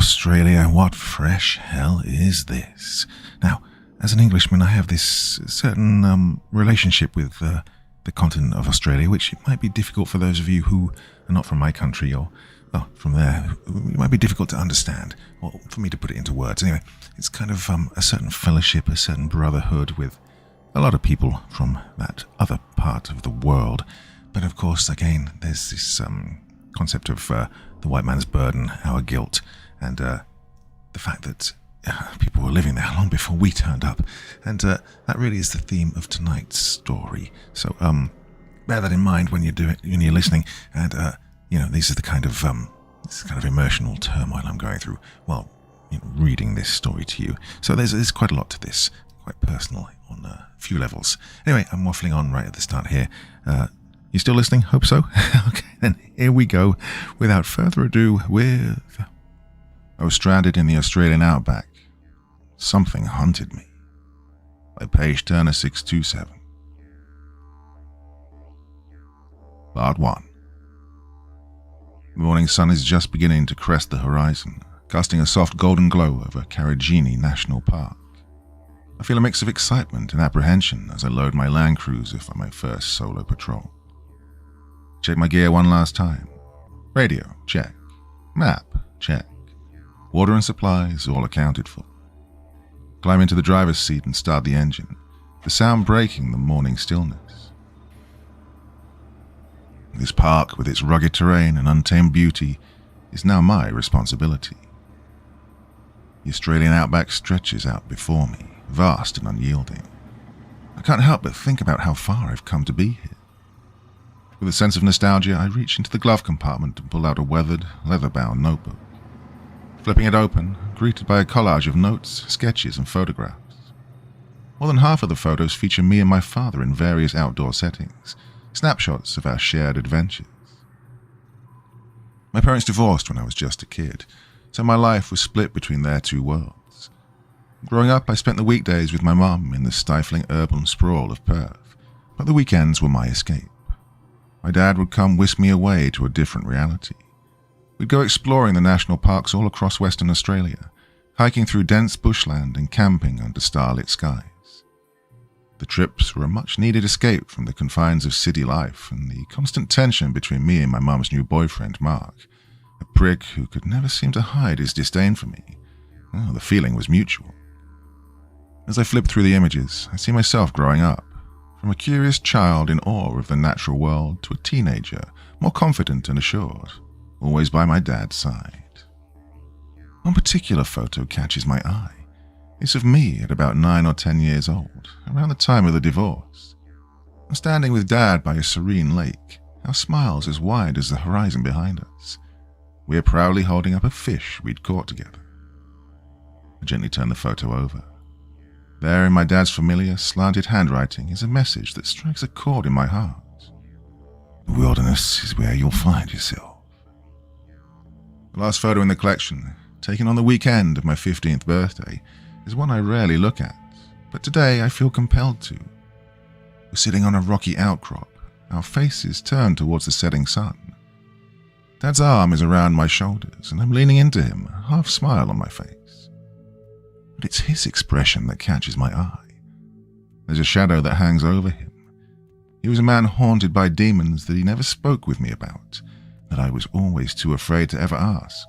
Australia, what fresh hell is this? Now, as an Englishman, I have this certain relationship with the continent of Australia, which it might be difficult for those of you who are not from my country or from there. It might be difficult to understand, or for me to put it into words. Anyway, it's kind of a certain fellowship, a certain brotherhood with a lot of people from that other part of the world. But of course, again, there's this concept of the white man's burden, our guilt, and the fact that people were living there long before we turned up. And that really is the theme of tonight's story. So bear that in mind when you're listening. And these are the kind of this kind of emotional turmoil I'm going through while reading this story to you. So there's quite a lot to this, quite personal on a few levels. Anyway, I'm waffling on right at the start here. You still listening? Hope so. Okay, then here we go. Without further ado, I was stranded in the Australian Outback. Something hunted me. By Page Turner 627. Part 1. The morning sun is just beginning to crest the horizon, casting a soft golden glow over Karijini National Park. I feel a mix of excitement and apprehension as I load my Land Cruiser for my first solo patrol. Check my gear one last time. Radio, check. Map, check. Water and supplies, all accounted for. Climb into the driver's seat and start the engine, the sound breaking the morning stillness. This park, with its rugged terrain and untamed beauty, is now my responsibility. The Australian Outback stretches out before me, vast and unyielding. I can't help but think about how far I've come to be here. With a sense of nostalgia, I reach into the glove compartment and pull out a weathered, leather-bound notebook. Flipping it open, greeted by a collage of notes, sketches, and photographs. More than half of the photos feature me and my father in various outdoor settings, snapshots of our shared adventures. My parents divorced when I was just a kid, so my life was split between their two worlds. Growing up, I spent the weekdays with my mum in the stifling urban sprawl of Perth, but the weekends were my escape. My dad would come whisk me away to a different reality. We'd go exploring the national parks all across Western Australia, hiking through dense bushland and camping under starlit skies. The trips were a much-needed escape from the confines of city life and the constant tension between me and my mum's new boyfriend, Mark, a prick who could never seem to hide his disdain for me. Oh, the feeling was mutual. As I flip through the images, I see myself growing up, from a curious child in awe of the natural world to a teenager, more confident and assured, always by my dad's side. One particular photo catches my eye. It's of me at about 9 or 10 years old, around the time of the divorce. I'm standing with Dad by a serene lake, our smiles as wide as the horizon behind us. We are proudly holding up a fish we'd caught together. I gently turn the photo over. There in my dad's familiar, slanted handwriting is a message that strikes a chord in my heart. The wilderness is where you'll find yourself. The last photo in the collection, taken on the weekend of my 15th birthday, is one I rarely look at, but today I feel compelled to. We're sitting on a rocky outcrop, our faces turned towards the setting sun. Dad's arm is around my shoulders, and I'm leaning into him, a half smile on my face. But it's his expression that catches my eye. There's a shadow that hangs over him. He was a man haunted by demons that he never spoke with me about, that I was always too afraid to ever ask.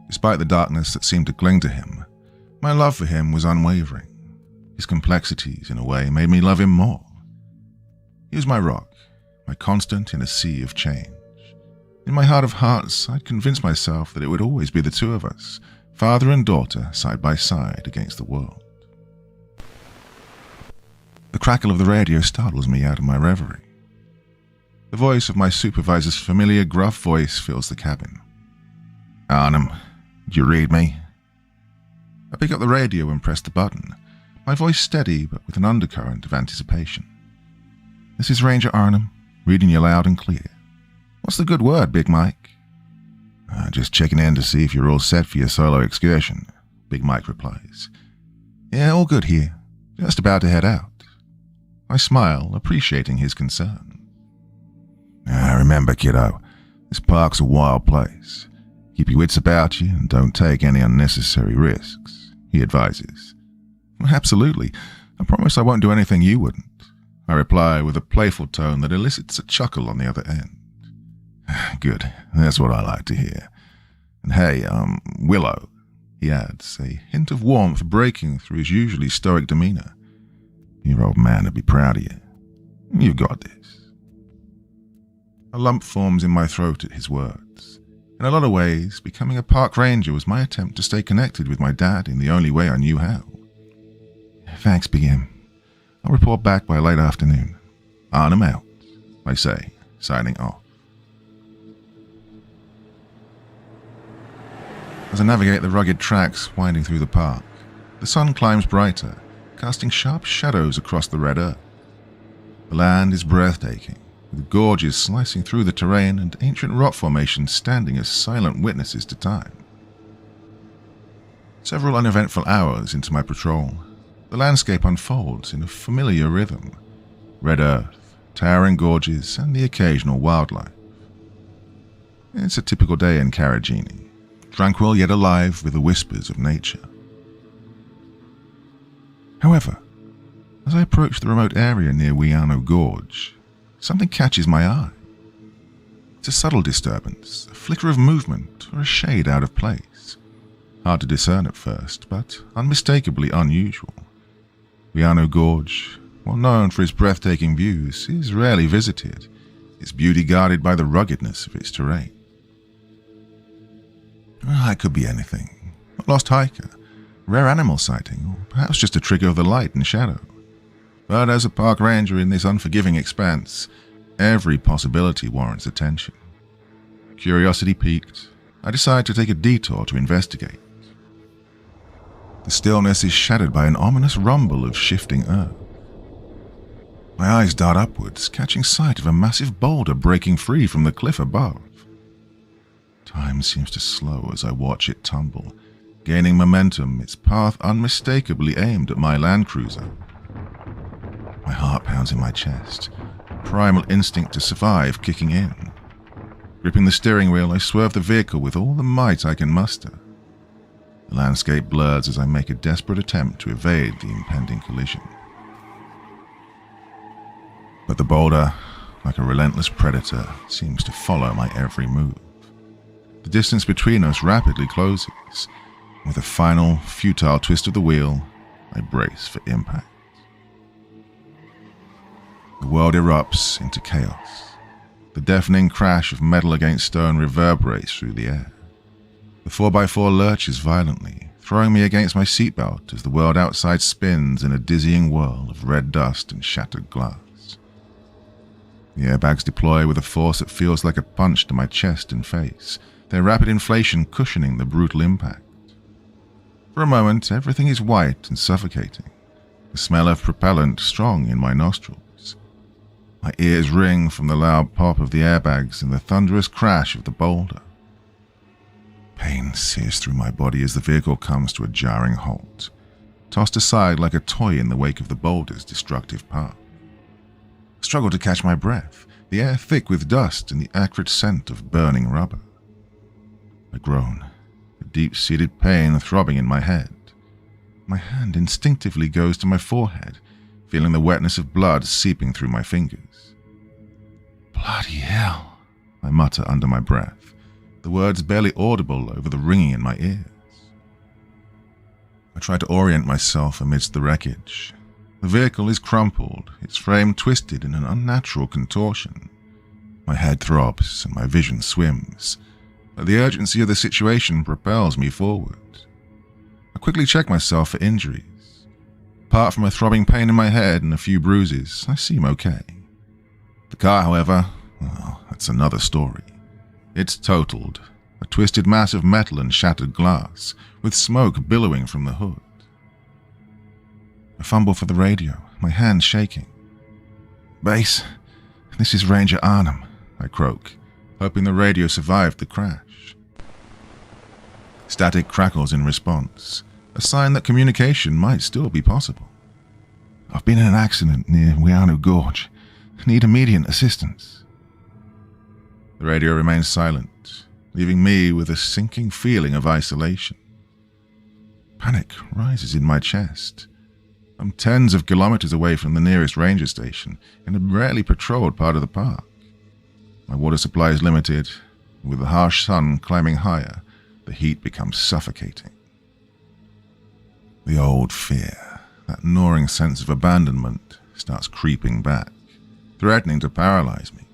Despite the darkness that seemed to cling to him, my love for him was unwavering. His complexities, in a way, made me love him more. He was my rock, my constant in a sea of change. In my heart of hearts, I'd convinced myself that it would always be the two of us, father and daughter, side by side against the world. The crackle of the radio startles me out of my reverie. The voice of my supervisor's familiar gruff voice fills the cabin. Arnhem, did you read me? I pick up the radio and press the button, my voice steady but with an undercurrent of anticipation. This is Ranger Arnhem, reading you loud and clear. What's the good word, Big Mike? Just checking in to see if you're all set for your solo excursion, Big Mike replies. Yeah, all good here. Just about to head out. I smile, appreciating his concern. Remember, kiddo, this park's a wild place. Keep your wits about you and don't take any unnecessary risks, he advises. Absolutely. I promise I won't do anything you wouldn't, I reply with a playful tone that elicits a chuckle on the other end. Good, that's what I like to hear. And hey, Willow, he adds, a hint of warmth breaking through his usually stoic demeanor. Your old man would be proud of you. You've got this. A lump forms in my throat at his words. In a lot of ways, becoming a park ranger was my attempt to stay connected with my dad in the only way I knew how. Thanks, BM. I'll report back by late afternoon. On and out, I say, signing off. As I navigate the rugged tracks winding through the park, the sun climbs brighter, casting sharp shadows across the red earth. The land is breathtaking, with gorges slicing through the terrain and ancient rock formations standing as silent witnesses to time. Several uneventful hours into my patrol, the landscape unfolds in a familiar rhythm. Red earth, towering gorges, and the occasional wildlife. It's a typical day in Carragini, tranquil yet alive with the whispers of nature. However, as I approach the remote area near Wiano Gorge, something catches my eye. It's a subtle disturbance, a flicker of movement, or a shade out of place. Hard to discern at first, but unmistakably unusual. Wiano Gorge, well known for its breathtaking views, is rarely visited, its beauty guarded by the ruggedness of its terrain. It could be anything. A lost hiker, rare animal sighting, or perhaps just a trigger of the light and shadow. But as a park ranger in this unforgiving expanse, every possibility warrants attention. Curiosity piqued, I decide to take a detour to investigate. The stillness is shattered by an ominous rumble of shifting earth. My eyes dart upwards, catching sight of a massive boulder breaking free from the cliff above. Time seems to slow as I watch it tumble, gaining momentum, its path unmistakably aimed at my Land Cruiser. My heart pounds in my chest, primal instinct to survive kicking in. Gripping the steering wheel, I swerve the vehicle with all the might I can muster. The landscape blurs as I make a desperate attempt to evade the impending collision. But the boulder, like a relentless predator, seems to follow my every move. The distance between us rapidly closes. With a final, futile twist of the wheel, I brace for impact. The world erupts into chaos. The deafening crash of metal against stone reverberates through the air. The 4x4 lurches violently, throwing me against my seatbelt as the world outside spins in a dizzying whirl of red dust and shattered glass. The airbags deploy with a force that feels like a punch to my chest and face, their rapid inflation cushioning the brutal impact. For a moment, everything is white and suffocating, the smell of propellant strong in my nostrils. My ears ring from the loud pop of the airbags and the thunderous crash of the boulder. Pain sears through my body as the vehicle comes to a jarring halt, tossed aside like a toy in the wake of the boulder's destructive path. I struggle to catch my breath, the air thick with dust and the acrid scent of burning rubber. I groan, a deep-seated pain throbbing in my head. My hand instinctively goes to my forehead, feeling the wetness of blood seeping through my fingers. Bloody hell, I mutter under my breath, the words barely audible over the ringing in my ears. I try to orient myself amidst the wreckage. The vehicle is crumpled, its frame twisted in an unnatural contortion. My head throbs and my vision swims. But the urgency of the situation propels me forward. I quickly check myself for injuries. Apart from a throbbing pain in my head and a few bruises, I seem okay. The car, however, well, that's another story. It's totaled, a twisted mass of metal and shattered glass, with smoke billowing from the hood. I fumble for the radio, my hands shaking. "Base, this is Ranger Arnhem," I croak, hoping the radio survived the crash. Static crackles in response, a sign that communication might still be possible. "I've been in an accident near Wiano Gorge. Need immediate assistance." The radio remains silent, leaving me with a sinking feeling of isolation. Panic rises in my chest. I'm tens of kilometers away from the nearest ranger station in a rarely patrolled part of the park. My water supply is limited, and with the harsh sun climbing higher, the heat becomes suffocating. The old fear, that gnawing sense of abandonment, starts creeping back, threatening to paralyze me.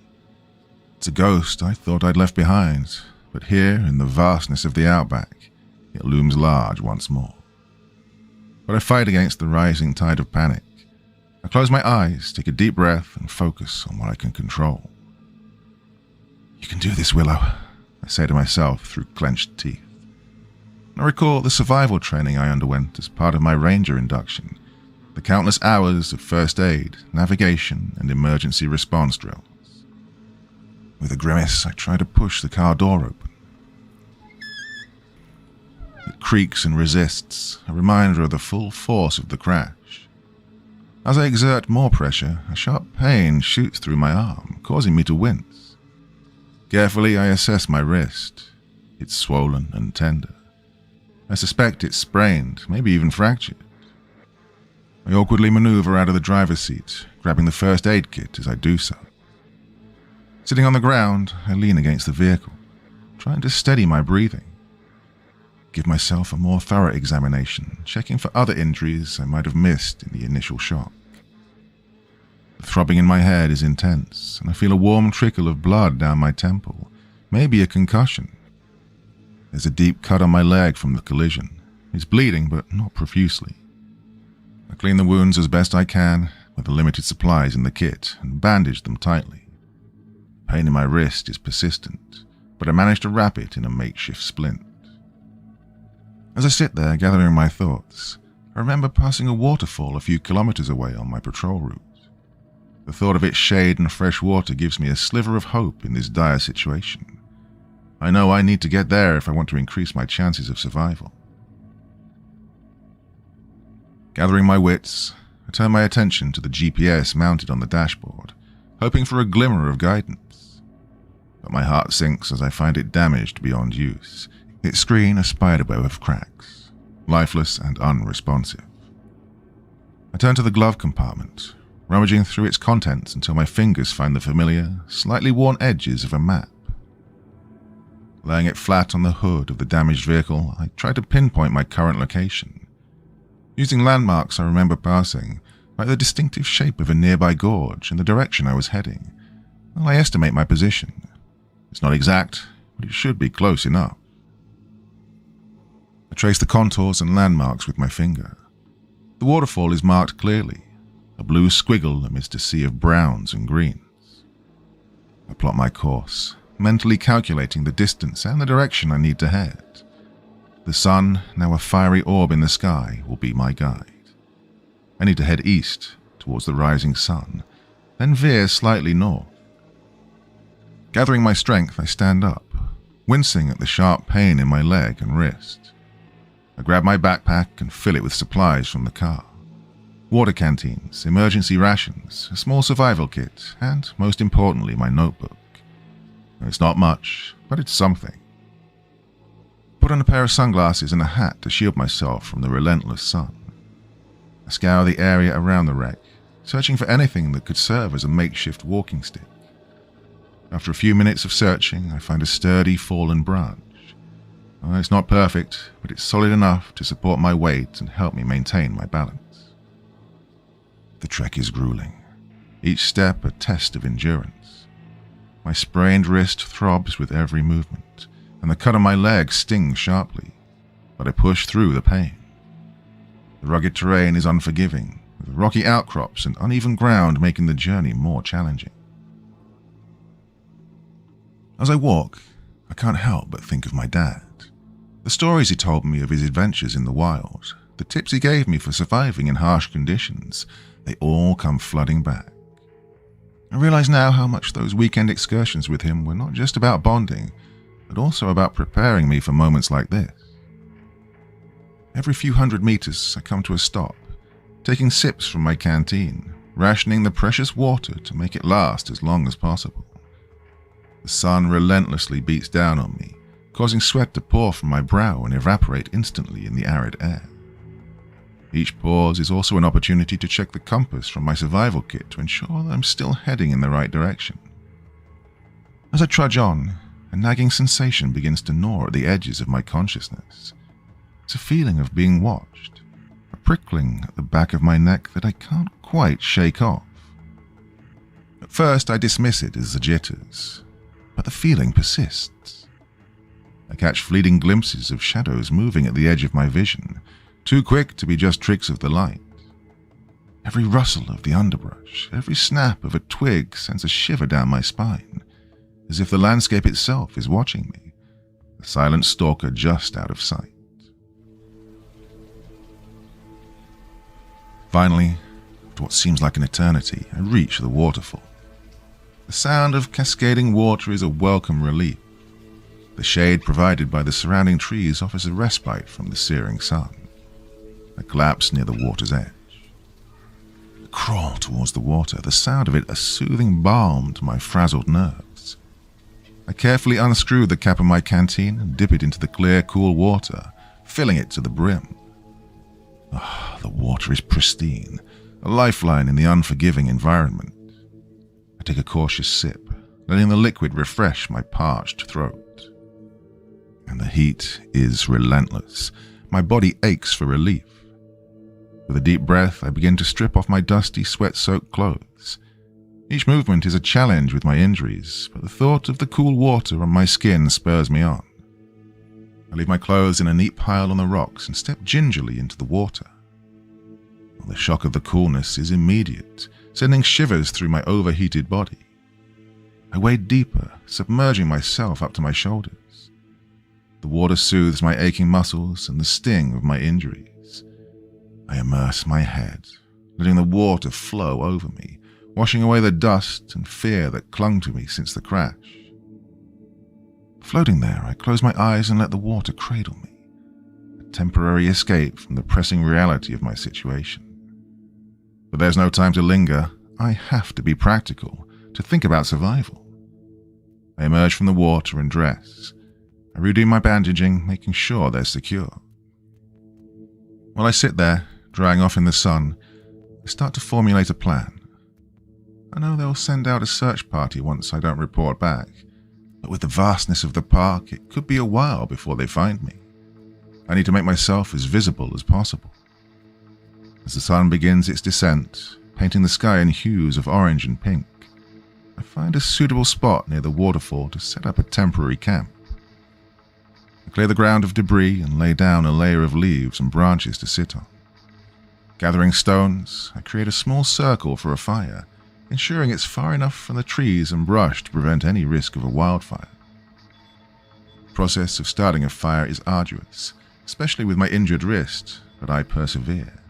It's a ghost I thought I'd left behind, but here in the vastness of the Outback, it looms large once more. But I fight against the rising tide of panic. I close my eyes, take a deep breath, and focus on what I can control. "You can do this, Willow," I say to myself through clenched teeth. I recall the survival training I underwent as part of my ranger induction, the countless hours of first aid, navigation, and emergency response drills. With a grimace, I try to push the car door open. It creaks and resists, a reminder of the full force of the crash. As I exert more pressure, a sharp pain shoots through my arm, causing me to wince. Carefully, I assess my wrist. It's swollen and tender. I suspect it's sprained, maybe even fractured. I awkwardly maneuver out of the driver's seat, grabbing the first aid kit as I do so. Sitting on the ground, I lean against the vehicle, trying to steady my breathing. Give myself a more thorough examination, checking for other injuries I might have missed in the initial shock. The throbbing in my head is intense, and I feel a warm trickle of blood down my temple, maybe a concussion. There's a deep cut on my leg from the collision. It's bleeding, but not profusely. I clean the wounds as best I can with the limited supplies in the kit and bandage them tightly. Pain in my wrist is persistent, but I manage to wrap it in a makeshift splint. As I sit there gathering my thoughts, I remember passing a waterfall a few kilometers away on my patrol route. The thought of its shade and fresh water gives me a sliver of hope in this dire situation. I know I need to get there if I want to increase my chances of survival. Gathering my wits, I turn my attention to the GPS mounted on the dashboard, hoping for a glimmer of guidance. But my heart sinks as I find it damaged beyond use, its screen a spiderweb of cracks, lifeless and unresponsive. I turn to the glove compartment, rummaging through its contents until my fingers find the familiar, slightly worn edges of a map. Laying it flat on the hood of the damaged vehicle, I try to pinpoint my current location. Using landmarks I remember passing, like the distinctive shape of a nearby gorge and the direction I was heading, I estimate my position. It's not exact, but it should be close enough. I trace the contours and landmarks with my finger. The waterfall is marked clearly, a blue squiggle amidst a sea of browns and greens. I plot my course, mentally calculating the distance and the direction I need to head. The sun, now a fiery orb in the sky, will be my guide. I need to head east, towards the rising sun, then veer slightly north. Gathering my strength, I stand up, wincing at the sharp pain in my leg and wrist. I grab my backpack and fill it with supplies from the car. Water canteens, emergency rations, a small survival kit, and, most importantly, my notebook. It's not much, but it's something. Put on a pair of sunglasses and a hat to shield myself from the relentless sun. I scour the area around the wreck, searching for anything that could serve as a makeshift walking stick. After a few minutes of searching, I find a sturdy fallen branch. It's not perfect, but it's solid enough to support my weight and help me maintain my balance. The trek is grueling, each step a test of endurance. My sprained wrist throbs with every movement, and the cut on my leg stings sharply, but I push through the pain. The rugged terrain is unforgiving, with rocky outcrops and uneven ground making the journey more challenging. As I walk, I can't help but think of my dad. The stories he told me of his adventures in the wild, the tips he gave me for surviving in harsh conditions, they all come flooding back. I realize now how much those weekend excursions with him were not just about bonding, but also about preparing me for moments like this. Every few hundred meters, I come to a stop, taking sips from my canteen, rationing the precious water to make it last as long as possible. The sun relentlessly beats down on me, causing sweat to pour from my brow and evaporate instantly in the arid air. Each pause is also an opportunity to check the compass from my survival kit to ensure that I'm still heading in the right direction. As I trudge on, a nagging sensation begins to gnaw at the edges of my consciousness. It's a feeling of being watched, a prickling at the back of my neck that I can't quite shake off. At first, I dismiss it as the jitters, but the feeling persists. I catch fleeting glimpses of shadows moving at the edge of my vision, too quick to be just tricks of the light. Every rustle of the underbrush, every snap of a twig sends a shiver down my spine, as if the landscape itself is watching me, a silent stalker just out of sight. Finally, after what seems like an eternity, I reach the waterfall. The sound of cascading water is a welcome relief. The shade provided by the surrounding trees offers a respite from the searing sun. I collapse near the water's edge. I crawl towards the water, the sound of it a soothing balm to my frazzled nerves. I carefully unscrew the cap of my canteen and dip it into the clear, cool water, filling it to the brim. The water is pristine, a lifeline in the unforgiving environment. I take a cautious sip, letting the liquid refresh my parched throat. And the heat is relentless. My body aches for relief. With a deep breath, I begin to strip off my dusty, sweat-soaked clothes. Each movement is a challenge with my injuries, but the thought of the cool water on my skin spurs me on. I leave my clothes in a neat pile on the rocks and step gingerly into the water. The shock of the coolness is immediate, sending shivers through my overheated body. I wade deeper, submerging myself up to my shoulders. The water soothes my aching muscles and the sting of my injuries. I immerse my head, letting the water flow over me, washing away the dust and fear that clung to me since the crash. Floating there, I close my eyes and let the water cradle me, a temporary escape from the pressing reality of my situation. But there's no time to linger. I have to be practical, to think about survival. I emerge from the water and dress. I redo my bandaging, making sure they're secure. While I sit there, drying off in the sun, I start to formulate a plan. I know they'll send out a search party once I don't report back, but with the vastness of the park, it could be a while before they find me. I need to make myself as visible as possible. As the sun begins its descent, painting the sky in hues of orange and pink, I find a suitable spot near the waterfall to set up a temporary camp. I clear the ground of debris and lay down a layer of leaves and branches to sit on. Gathering stones, I create a small circle for a fire, ensuring it's far enough from the trees and brush to prevent any risk of a wildfire. The process of starting a fire is arduous, especially with my injured wrist, but I persevere.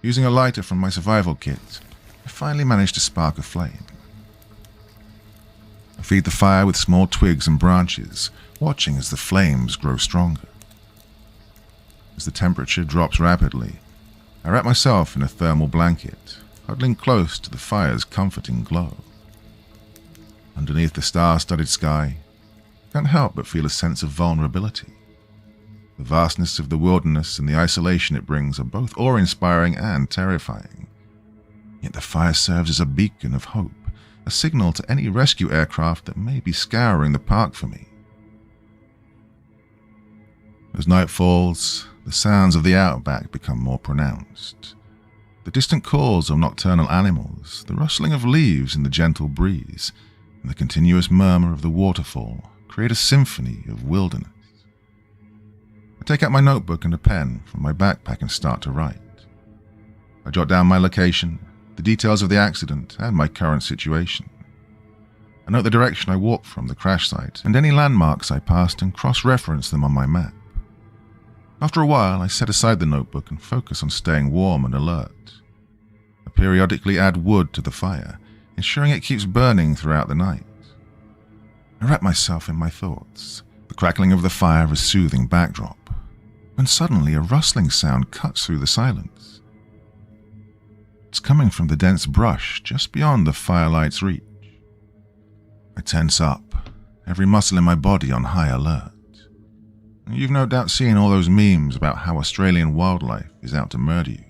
Using a lighter from my survival kit, I finally manage to spark a flame. I feed the fire with small twigs and branches, watching as the flames grow stronger. As the temperature drops rapidly, I wrap myself in a thermal blanket, huddling close to the fire's comforting glow. Underneath the star-studded sky, I can't help but feel a sense of vulnerability. The vastness of the wilderness and the isolation it brings are both awe-inspiring and terrifying. Yet the fire serves as a beacon of hope, a signal to any rescue aircraft that may be scouring the park for me. As night falls, the sounds of the Outback become more pronounced. The distant calls of nocturnal animals, the rustling of leaves in the gentle breeze, and the continuous murmur of the waterfall create a symphony of wilderness. I take out my notebook and a pen from my backpack and start to write. I jot down my location, the details of the accident, and my current situation. I note the direction I walked from the crash site and any landmarks I passed and cross-reference them on my map. After a while, I set aside the notebook and focus on staying warm and alert. I periodically add wood to the fire, ensuring it keeps burning throughout the night. I wrap myself in my thoughts, the crackling of the fire a soothing backdrop, when suddenly a rustling sound cuts through the silence. It's coming from the dense brush just beyond the firelight's reach. I tense up, every muscle in my body on high alert. You've no doubt seen all those memes about how Australian wildlife is out to murder you.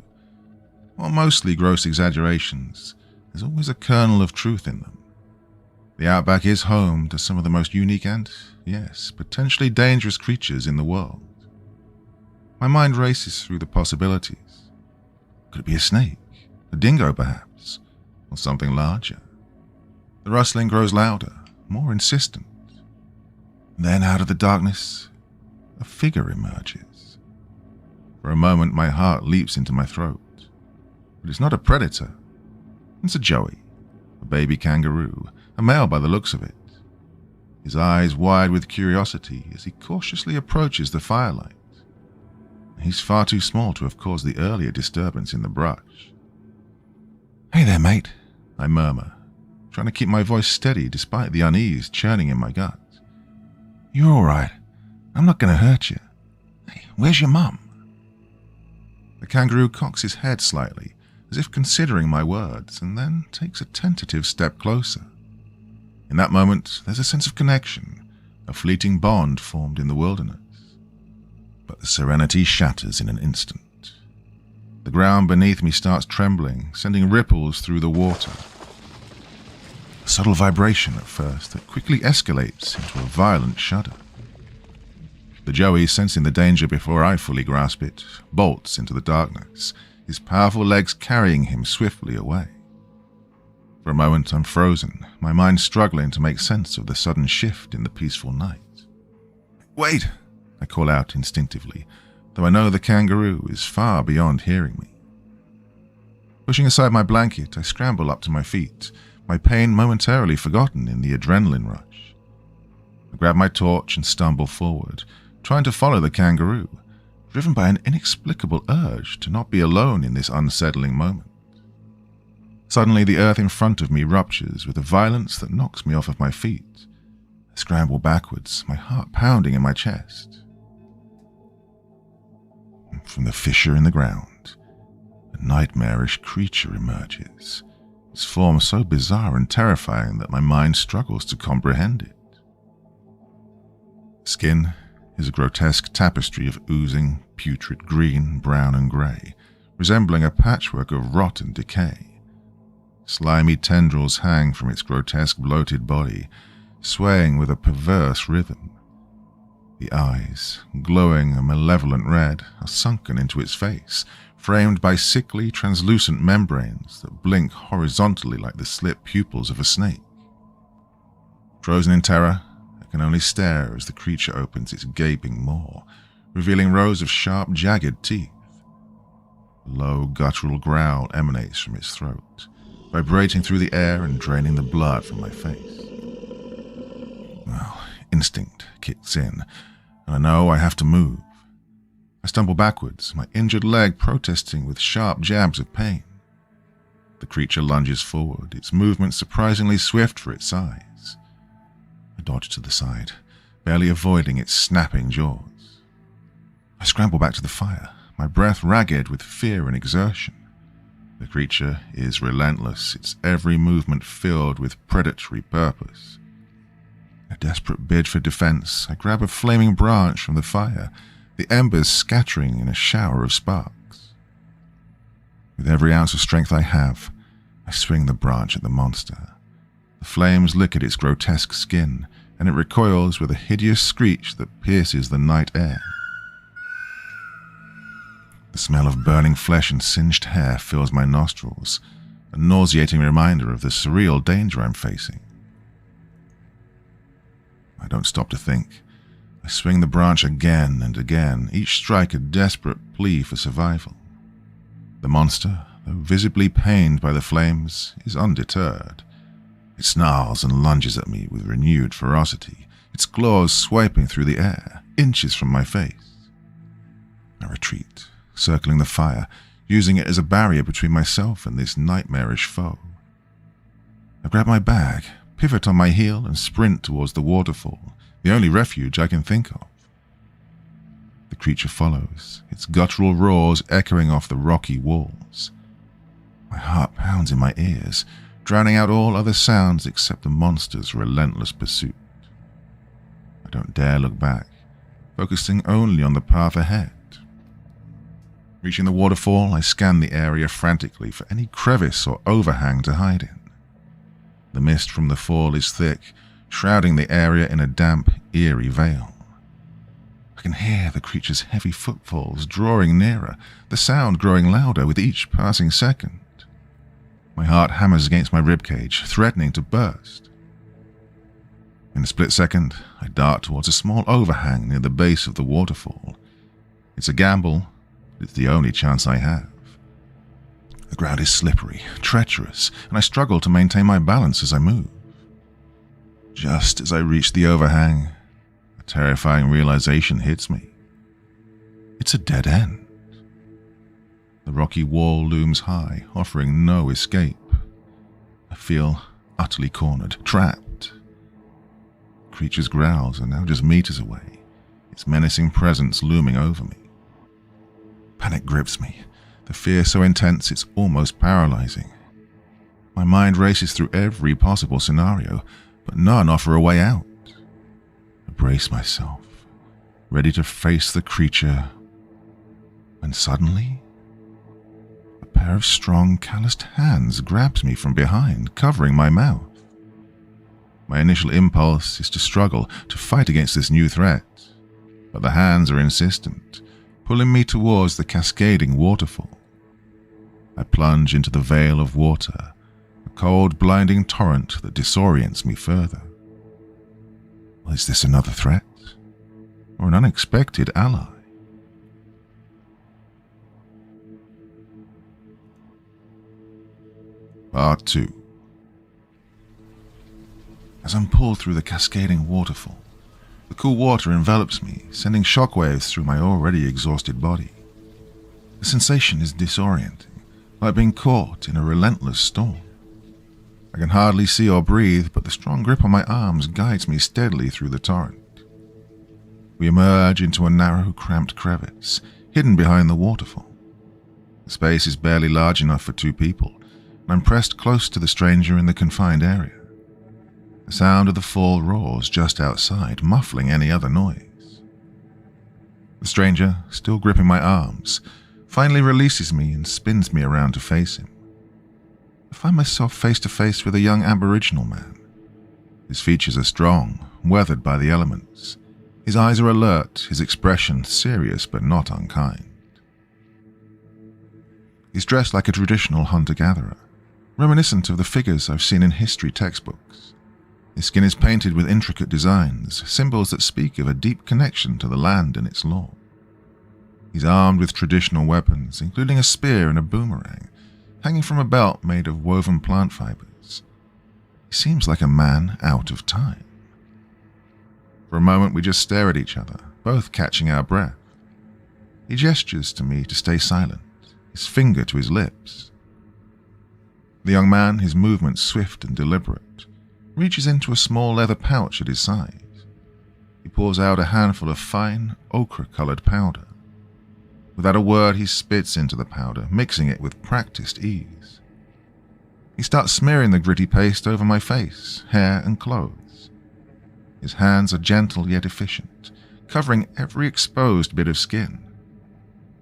While mostly gross exaggerations, there's always a kernel of truth in them. The Outback is home to some of the most unique and, yes, potentially dangerous creatures in the world. My mind races through the possibilities. Could it be a snake? A dingo, perhaps? Or something larger? The rustling grows louder, more insistent. Then out of the darkness, a figure emerges. For a moment, my heart leaps into my throat. But it's not a predator. It's a joey, a baby kangaroo, a male by the looks of it. His eyes wide with curiosity as he cautiously approaches the firelight. He's far too small to have caused the earlier disturbance in the brush. "Hey there, mate," I murmur, trying to keep my voice steady despite the unease churning in my gut. "You're all right. I'm not going to hurt you. Hey, where's your mum?" The kangaroo cocks his head slightly, as if considering my words, and then takes a tentative step closer. In that moment, there's a sense of connection, a fleeting bond formed in the wilderness. But the serenity shatters in an instant. The ground beneath me starts trembling, sending ripples through the water. A subtle vibration at first that quickly escalates into a violent shudder. The joey, sensing the danger before I fully grasp it, bolts into the darkness, his powerful legs carrying him swiftly away. For a moment I'm frozen, my mind struggling to make sense of the sudden shift in the peaceful night. "Wait!" I call out instinctively, though I know the kangaroo is far beyond hearing me. Pushing aside my blanket, I scramble up to my feet, my pain momentarily forgotten in the adrenaline rush. I grab my torch and stumble forward, trying to follow the kangaroo, driven by an inexplicable urge to not be alone in this unsettling moment. Suddenly, the earth in front of me ruptures with a violence that knocks me off of my feet. I scramble backwards, my heart pounding in my chest. From the fissure in the ground, a nightmarish creature emerges, its form so bizarre and terrifying that my mind struggles to comprehend it. Skin is a grotesque tapestry of oozing, putrid green, brown, and grey, resembling a patchwork of rot and decay. Slimy tendrils hang from its grotesque bloated body, swaying with a perverse rhythm. The eyes, glowing a malevolent red, are sunken into its face, framed by sickly, translucent membranes that blink horizontally like the slit pupils of a snake. Frozen in terror, I can only stare as the creature opens its gaping maw, revealing rows of sharp, jagged teeth. A low, guttural growl emanates from its throat, vibrating through the air and draining the blood from my face. Well, instinct kicks in, and I know I have to move. I stumble backwards, my injured leg protesting with sharp jabs of pain. The creature lunges forward, its movement surprisingly swift for its size. I dodge to the side, barely avoiding its snapping jaws. I scramble back to the fire, my breath ragged with fear and exertion. The creature is relentless, its every movement filled with predatory purpose. In a desperate bid for defense, I grab a flaming branch from the fire, the embers scattering in a shower of sparks. With every ounce of strength I have, I swing the branch at the monster. The flames lick at its grotesque skin, and it recoils with a hideous screech that pierces the night air. The smell of burning flesh and singed hair fills my nostrils, a nauseating reminder of the surreal danger I'm facing. I don't stop to think. I swing the branch again and again, each strike a desperate plea for survival. The monster, though visibly pained by the flames, is undeterred. It snarls and lunges at me with renewed ferocity, its claws swiping through the air, inches from my face. I retreat, circling the fire, using it as a barrier between myself and this nightmarish foe. I grab my bag, pivot on my heel, and sprint towards the waterfall, the only refuge I can think of. The creature follows, its guttural roars echoing off the rocky walls. My heart pounds in my ears, drowning out all other sounds except the monster's relentless pursuit. I don't dare look back, focusing only on the path ahead. Reaching the waterfall, I scanned the area frantically for any crevice or overhang to hide in. The mist from the fall is thick, shrouding the area in a damp, eerie veil. I can hear the creature's heavy footfalls drawing nearer, the sound growing louder with each passing second. My heart hammers against my ribcage, threatening to burst. In a split second, I dart towards a small overhang near the base of the waterfall. It's a gamble, but it's the only chance I have. The ground is slippery, treacherous, and I struggle to maintain my balance as I move. Just as I reach the overhang, a terrifying realization hits me. It's a dead end. The rocky wall looms high, offering no escape. I feel utterly cornered, trapped. The creature's growls are now just meters away, its menacing presence looming over me. Panic grips me, the fear so intense it's almost paralyzing. My mind races through every possible scenario, but none offer a way out. I brace myself, ready to face the creature, when suddenly, a pair of strong, calloused hands grabs me from behind, covering my mouth. My initial impulse is to struggle, to fight against this new threat, but the hands are insistent, pulling me towards the cascading waterfall. I plunge into the veil of water, a cold, blinding torrent that disorients me further. Is this another threat, or an unexpected ally? Part 2. As I'm pulled through the cascading waterfall, the cool water envelops me, sending shockwaves through my already exhausted body. The sensation is disorienting, like being caught in a relentless storm. I can hardly see or breathe, but the strong grip on my arms guides me steadily through the torrent. We emerge into a narrow, cramped crevice, hidden behind the waterfall. The space is barely large enough for 2 people, and I'm pressed close to the stranger in the confined area. The sound of the fall roars just outside, muffling any other noise. The stranger, still gripping my arms, finally releases me and spins me around to face him. I find myself face to face with a young Aboriginal man. His features are strong, weathered by the elements. His eyes are alert, his expression serious but not unkind. He's dressed like a traditional hunter-gatherer, reminiscent of the figures I've seen in history textbooks. His skin is painted with intricate designs, symbols that speak of a deep connection to the land and its lore. He's armed with traditional weapons, including a spear and a boomerang, hanging from a belt made of woven plant fibers. He seems like a man out of time. For a moment we just stare at each other, both catching our breath. He gestures to me to stay silent, his finger to his lips. The young man, his movements swift and deliberate, reaches into a small leather pouch at his side. He pours out a handful of fine, ochre-colored powder. Without a word, he spits into the powder, mixing it with practiced ease. He starts smearing the gritty paste over my face, hair, and clothes. His hands are gentle yet efficient, covering every exposed bit of skin.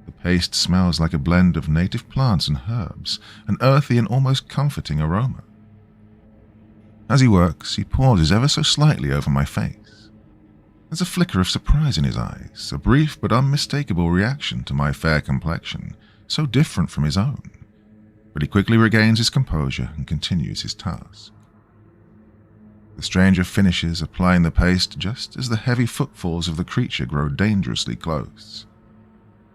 The paste smells like a blend of native plants and herbs, an earthy and almost comforting aroma. As he works, he pauses ever so slightly over my face. There's a flicker of surprise in his eyes, a brief but unmistakable reaction to my fair complexion, so different from his own. But he quickly regains his composure and continues his task. The stranger finishes applying the paste just as the heavy footfalls of the creature grow dangerously close.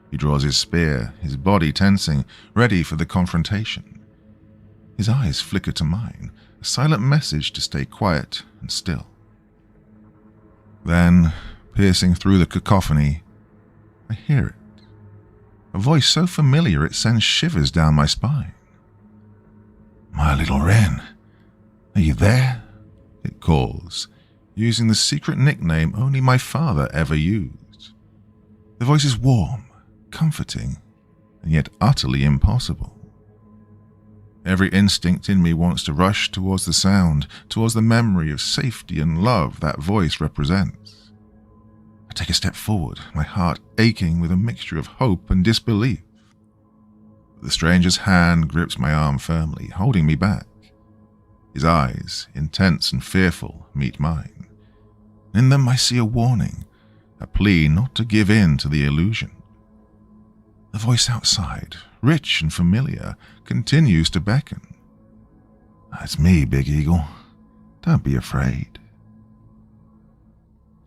He draws his spear, his body tensing, ready for the confrontation. His eyes flicker to mine, a silent message to stay quiet and still. Then, piercing through the cacophony, I hear it. A voice so familiar it sends shivers down my spine. "My little Wren, are you there?" it calls, using the secret nickname only my father ever used. The voice is warm, comforting, and yet utterly impossible. Every instinct in me wants to rush towards the sound, towards the memory of safety and love that voice represents. I take a step forward, my heart aching with a mixture of hope and disbelief. The stranger's hand grips my arm firmly, holding me back. His eyes, intense and fearful, meet mine. In them I see a warning, a plea not to give in to the illusion. The voice outside, rich and familiar, continues to beckon. It's me, Big Eagle. Don't be afraid.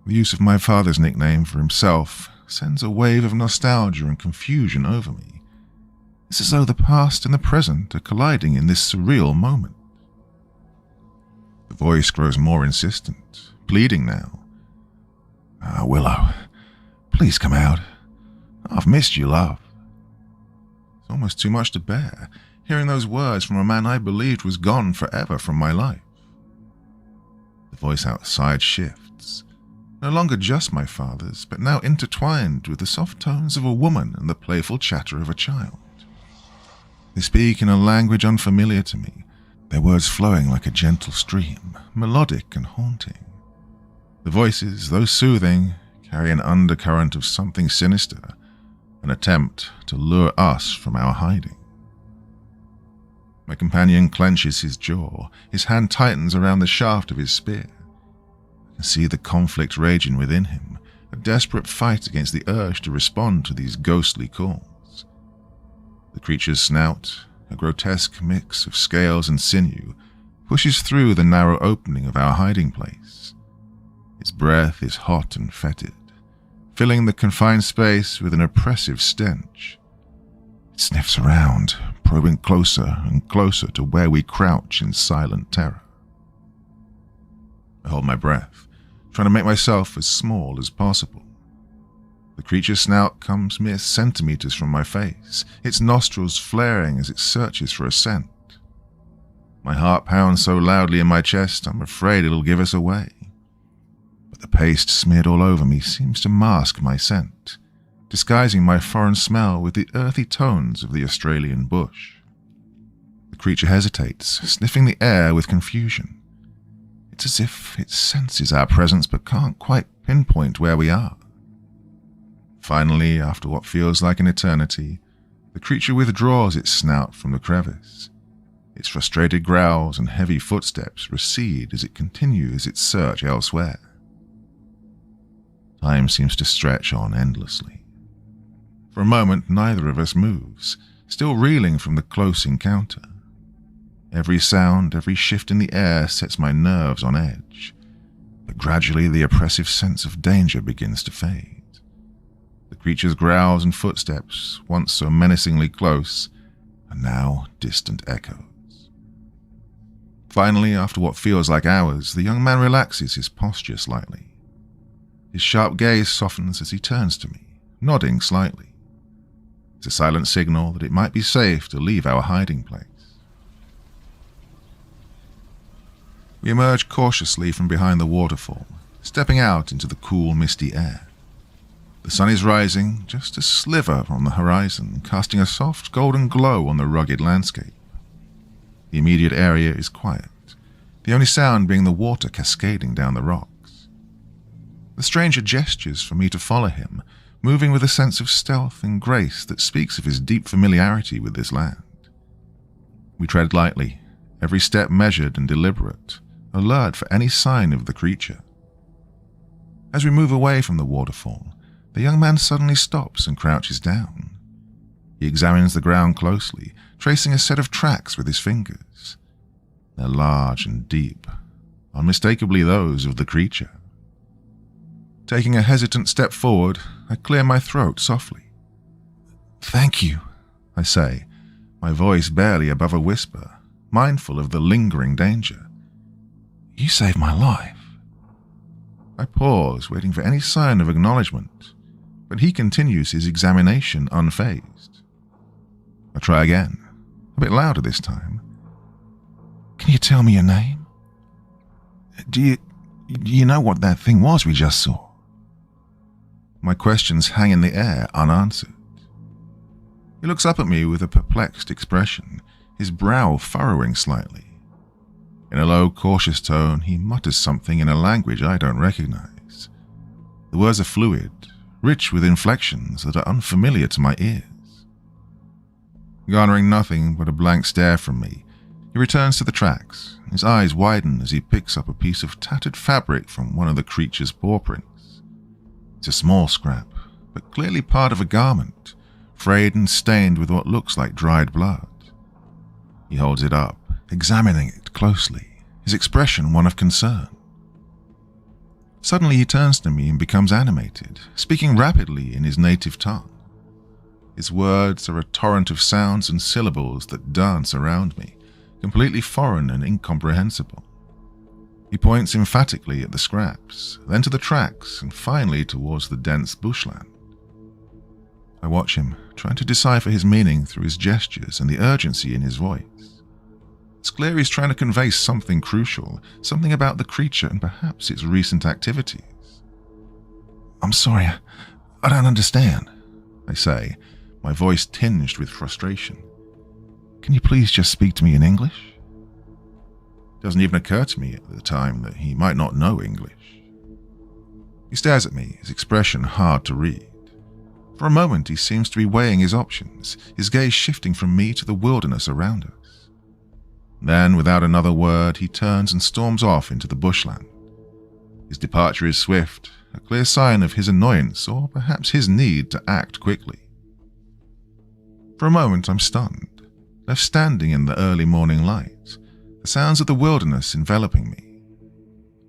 The use of my father's nickname for himself sends a wave of nostalgia and confusion over me. It's as though the past and the present are colliding in this surreal moment. The voice grows more insistent, pleading now. Willow, please come out. I've missed you, love. It's almost too much to bear, hearing those words from a man I believed was gone forever from my life. The voice outside shifts, no longer just my father's, but now intertwined with the soft tones of a woman and the playful chatter of a child. They speak in a language unfamiliar to me, their words flowing like a gentle stream, melodic and haunting. The voices, though soothing, carry an undercurrent of something sinister, an attempt to lure us from our hiding. My companion clenches his jaw, his hand tightens around the shaft of his spear. I can see the conflict raging within him, a desperate fight against the urge to respond to these ghostly calls. The creature's snout, a grotesque mix of scales and sinew, pushes through the narrow opening of our hiding place. Its breath is hot and fetid, filling the confined space with an oppressive stench. It sniffs around, probing closer and closer to where we crouch in silent terror. I hold my breath, trying to make myself as small as possible. The creature's snout comes mere centimeters from my face, its nostrils flaring as it searches for a scent. My heart pounds so loudly in my chest, I'm afraid it'll give us away. But the paste smeared all over me seems to mask my scent, disguising my foreign smell with the earthy tones of the Australian bush. The creature hesitates, sniffing the air with confusion. It's as if it senses our presence but can't quite pinpoint where we are. Finally, after what feels like an eternity, the creature withdraws its snout from the crevice. Its frustrated growls and heavy footsteps recede as it continues its search elsewhere. Time seems to stretch on endlessly. For a moment, neither of us moves, still reeling from the close encounter. Every sound, every shift in the air sets my nerves on edge, but gradually the oppressive sense of danger begins to fade. The creature's growls and footsteps, once so menacingly close, are now distant echoes. Finally, after what feels like hours, the young man relaxes his posture slightly. His sharp gaze softens as he turns to me, nodding slightly. It's a silent signal that it might be safe to leave our hiding place. We emerge cautiously from behind the waterfall, stepping out into the cool, misty air. The sun is rising, just a sliver on the horizon, casting a soft golden glow on the rugged landscape. The immediate area is quiet, the only sound being the water cascading down the rocks. The stranger gestures for me to follow him, moving with a sense of stealth and grace that speaks of his deep familiarity with this land. We tread lightly, every step measured and deliberate, alert for any sign of the creature. As we move away from the waterfall, the young man suddenly stops and crouches down. He examines the ground closely, tracing a set of tracks with his fingers. They're large and deep, unmistakably those of the creature. Taking a hesitant step forward, I clear my throat softly. "Thank you," I say, my voice barely above a whisper, mindful of the lingering danger. "You saved my life." I pause, waiting for any sign of acknowledgement, but he continues his examination unfazed. I try again, a bit louder this time. "Can you tell me your name? Do you know what that thing was we just saw?" My questions hang in the air unanswered. He looks up at me with a perplexed expression, his brow furrowing slightly. In a low, cautious tone, he mutters something in a language I don't recognize. The words are fluid, rich with inflections that are unfamiliar to my ears. Garnering nothing but a blank stare from me, he returns to the tracks. His eyes widen as he picks up a piece of tattered fabric from one of the creature's paw prints. It's a small scrap, but clearly part of a garment, frayed and stained with what looks like dried blood. He holds it up, examining it closely, his expression one of concern. Suddenly he turns to me and becomes animated, speaking rapidly in his native tongue. His words are a torrent of sounds and syllables that dance around me, completely foreign and incomprehensible. He points emphatically at the scraps, then to the tracks, and finally towards the dense bushland. I watch him, trying to decipher his meaning through his gestures and the urgency in his voice. It's clear he's trying to convey something crucial, something about the creature and perhaps its recent activities. "I'm sorry, I don't understand," I say, my voice tinged with frustration. "Can you please just speak to me in English?" It doesn't even occur to me at the time that he might not know English. He stares at me, his expression hard to read. For a moment he seems to be weighing his options, his gaze shifting from me to the wilderness around us. Then, without another word, he turns and storms off into the bushland. His departure is swift, a clear sign of his annoyance or perhaps his need to act quickly. For a moment I'm stunned, left standing in the early morning light, the sounds of the wilderness enveloping me.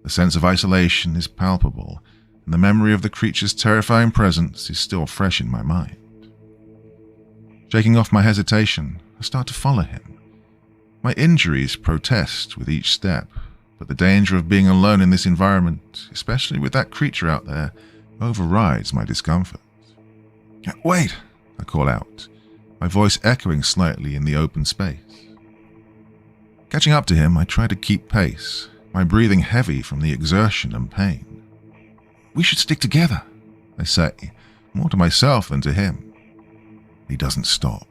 The sense of isolation is palpable, and the memory of the creature's terrifying presence is still fresh in my mind. Shaking off my hesitation, I start to follow him. My injuries protest with each step, but the danger of being alone in this environment, especially with that creature out there, overrides my discomfort. "Wait!" I call out, my voice echoing slightly in the open space. Catching up to him, I try to keep pace, my breathing heavy from the exertion and pain. "We should stick together," I say, more to myself than to him. He doesn't stop.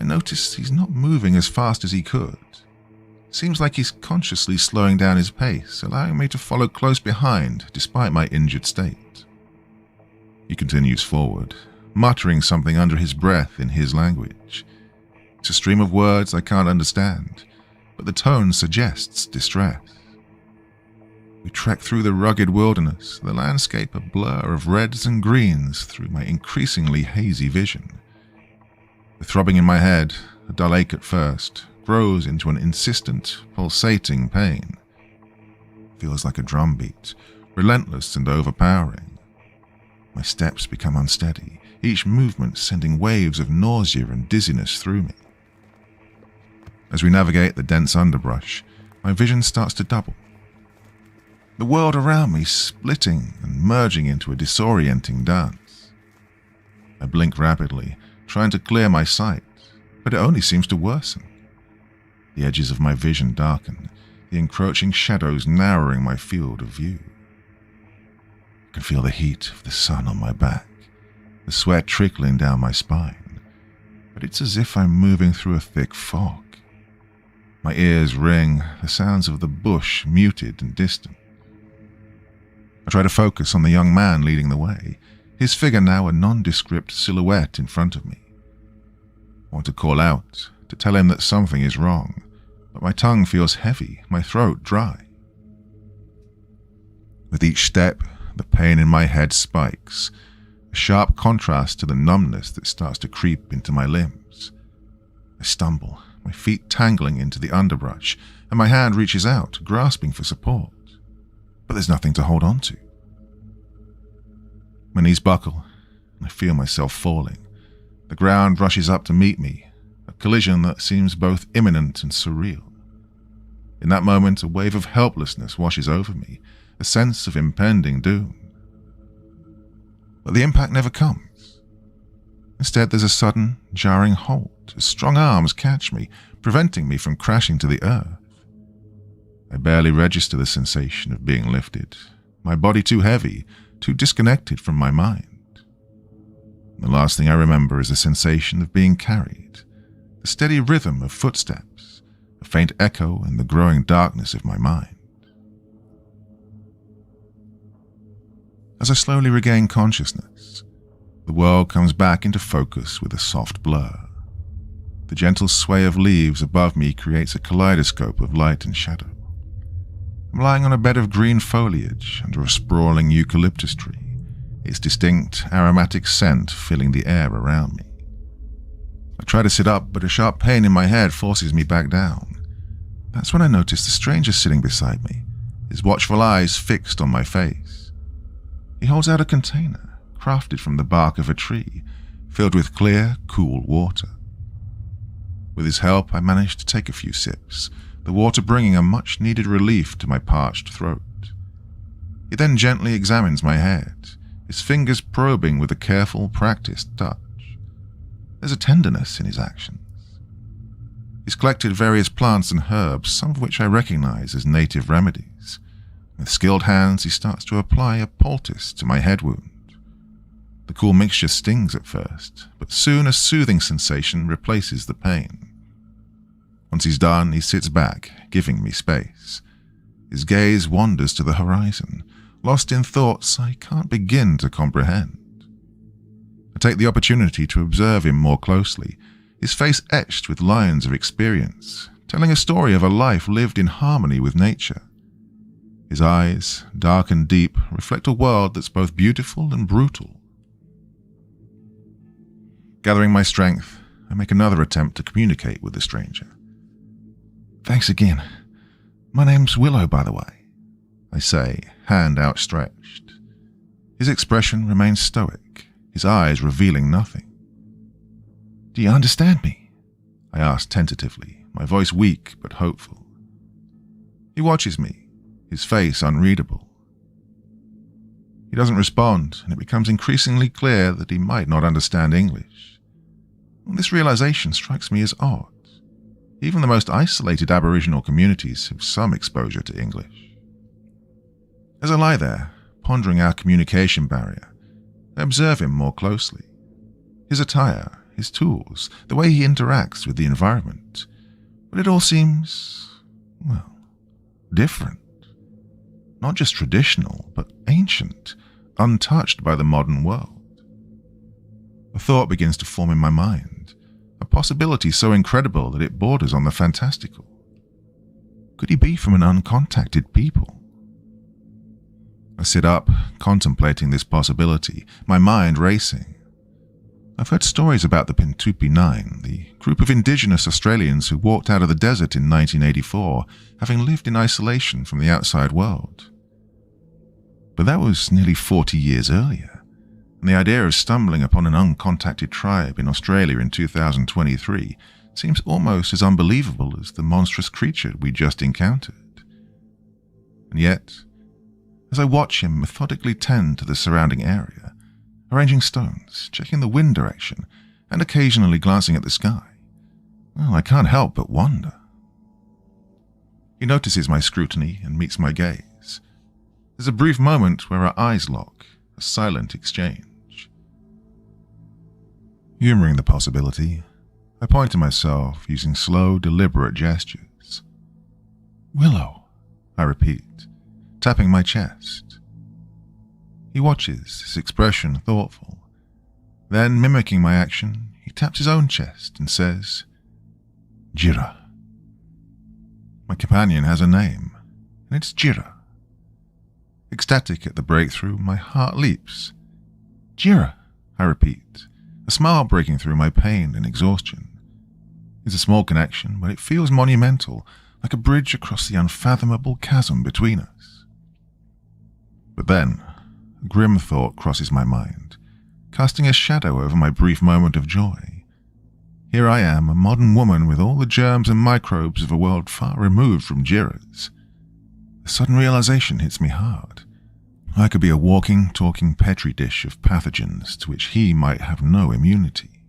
I notice he's not moving as fast as he could. Seems like he's consciously slowing down his pace, allowing me to follow close behind despite my injured state. He continues forward, muttering something under his breath in his language. It's a stream of words I can't understand, but the tone suggests distress. We trek through the rugged wilderness, the landscape a blur of reds and greens through my increasingly hazy vision. The throbbing in my head, a dull ache at first, grows into an insistent, pulsating pain. It feels like a drumbeat, relentless and overpowering. My steps become unsteady, each movement sending waves of nausea and dizziness through me. As we navigate the dense underbrush, my vision starts to double. The world around me splitting and merging into a disorienting dance. I blink rapidly, trying to clear my sight, but it only seems to worsen. The edges of my vision darken, the encroaching shadows narrowing my field of view. I can feel the heat of the sun on my back, the sweat trickling down my spine, but it's as if I'm moving through a thick fog. My ears ring, the sounds of the bush muted and distant. I try to focus on the young man leading the way, his figure now a nondescript silhouette in front of me. I want to call out, to tell him that something is wrong, but my tongue feels heavy, my throat dry. With each step, the pain in my head spikes, a sharp contrast to the numbness that starts to creep into my limbs. I stumble, my feet tangling into the underbrush, and my hand reaches out, grasping for support. But there's nothing to hold on to. My knees buckle, and I feel myself falling. The ground rushes up to meet me, a collision that seems both imminent and surreal. In that moment, a wave of helplessness washes over me, a sense of impending doom. But the impact never comes. Instead, there's a sudden, jarring halt, as strong arms catch me, preventing me from crashing to the earth. I barely register the sensation of being lifted, my body too heavy, too disconnected from my mind. The last thing I remember is the sensation of being carried, the steady rhythm of footsteps, a faint echo in the growing darkness of my mind. As I slowly regain consciousness, the world comes back into focus with a soft blur. The gentle sway of leaves above me creates a kaleidoscope of light and shadow. I'm lying on a bed of green foliage under a sprawling eucalyptus tree, its distinct aromatic scent filling the air around me. I try to sit up, but a sharp pain in my head forces me back down. That's when I notice the stranger sitting beside me, his watchful eyes fixed on my face. He holds out a container, crafted from the bark of a tree, filled with clear, cool water. With his help, I manage to take a few sips, the water bringing a much-needed relief to my parched throat. He then gently examines my head, his fingers probing with a careful, practiced touch. There's a tenderness in his actions. He's collected various plants and herbs, some of which I recognize as native remedies. With skilled hands, he starts to apply a poultice to my head wound. The cool mixture stings at first, but soon a soothing sensation replaces the pain. Once he's done, he sits back, giving me space. His gaze wanders to the horizon, lost in thoughts I can't begin to comprehend. I take the opportunity to observe him more closely, his face etched with lines of experience, telling a story of a life lived in harmony with nature. His eyes, dark and deep, reflect a world that's both beautiful and brutal. Gathering my strength, I make another attempt to communicate with the stranger. "Thanks again. My name's Willow, by the way," I say, hand outstretched. His expression remains stoic, his eyes revealing nothing. "Do you understand me?" I ask tentatively, my voice weak but hopeful. He watches me, his face unreadable. He doesn't respond, and it becomes increasingly clear that he might not understand English. This realization strikes me as odd. Even the most isolated Aboriginal communities have some exposure to English. As I lie there, pondering our communication barrier, I observe him more closely. His attire, his tools, the way he interacts with the environment. But it all seems, well, different. Not just traditional, but ancient, untouched by the modern world. A thought begins to form in my mind, a possibility so incredible that it borders on the fantastical. Could he be from an uncontacted people? I sit up, contemplating this possibility, my mind racing. I've heard stories about the Pintupi Nine, the group of indigenous Australians who walked out of the desert in 1984, having lived in isolation from the outside world. But that was nearly 40 years earlier, and the idea of stumbling upon an uncontacted tribe in Australia in 2023 seems almost as unbelievable as the monstrous creature we just encountered. And yet, as I watch him methodically tend to the surrounding area, arranging stones, checking the wind direction, and occasionally glancing at the sky, well, I can't help but wonder. He notices my scrutiny and meets my gaze. There's a brief moment where our eyes lock, a silent exchange. Humoring the possibility, I point to myself using slow, deliberate gestures. "Willow," I repeat, tapping my chest. He watches, his expression thoughtful. Then, mimicking my action, he taps his own chest and says, "Jira." My companion has a name, and it's Jira. Ecstatic at the breakthrough, my heart leaps. "Jira," I repeat, a smile breaking through my pain and exhaustion. It's a small connection, but it feels monumental, like a bridge across the unfathomable chasm between us. But then, a grim thought crosses my mind, casting a shadow over my brief moment of joy. Here I am, a modern woman with all the germs and microbes of a world far removed from Jira's. A sudden realization hits me hard. I could be a walking, talking petri dish of pathogens to which he might have no immunity.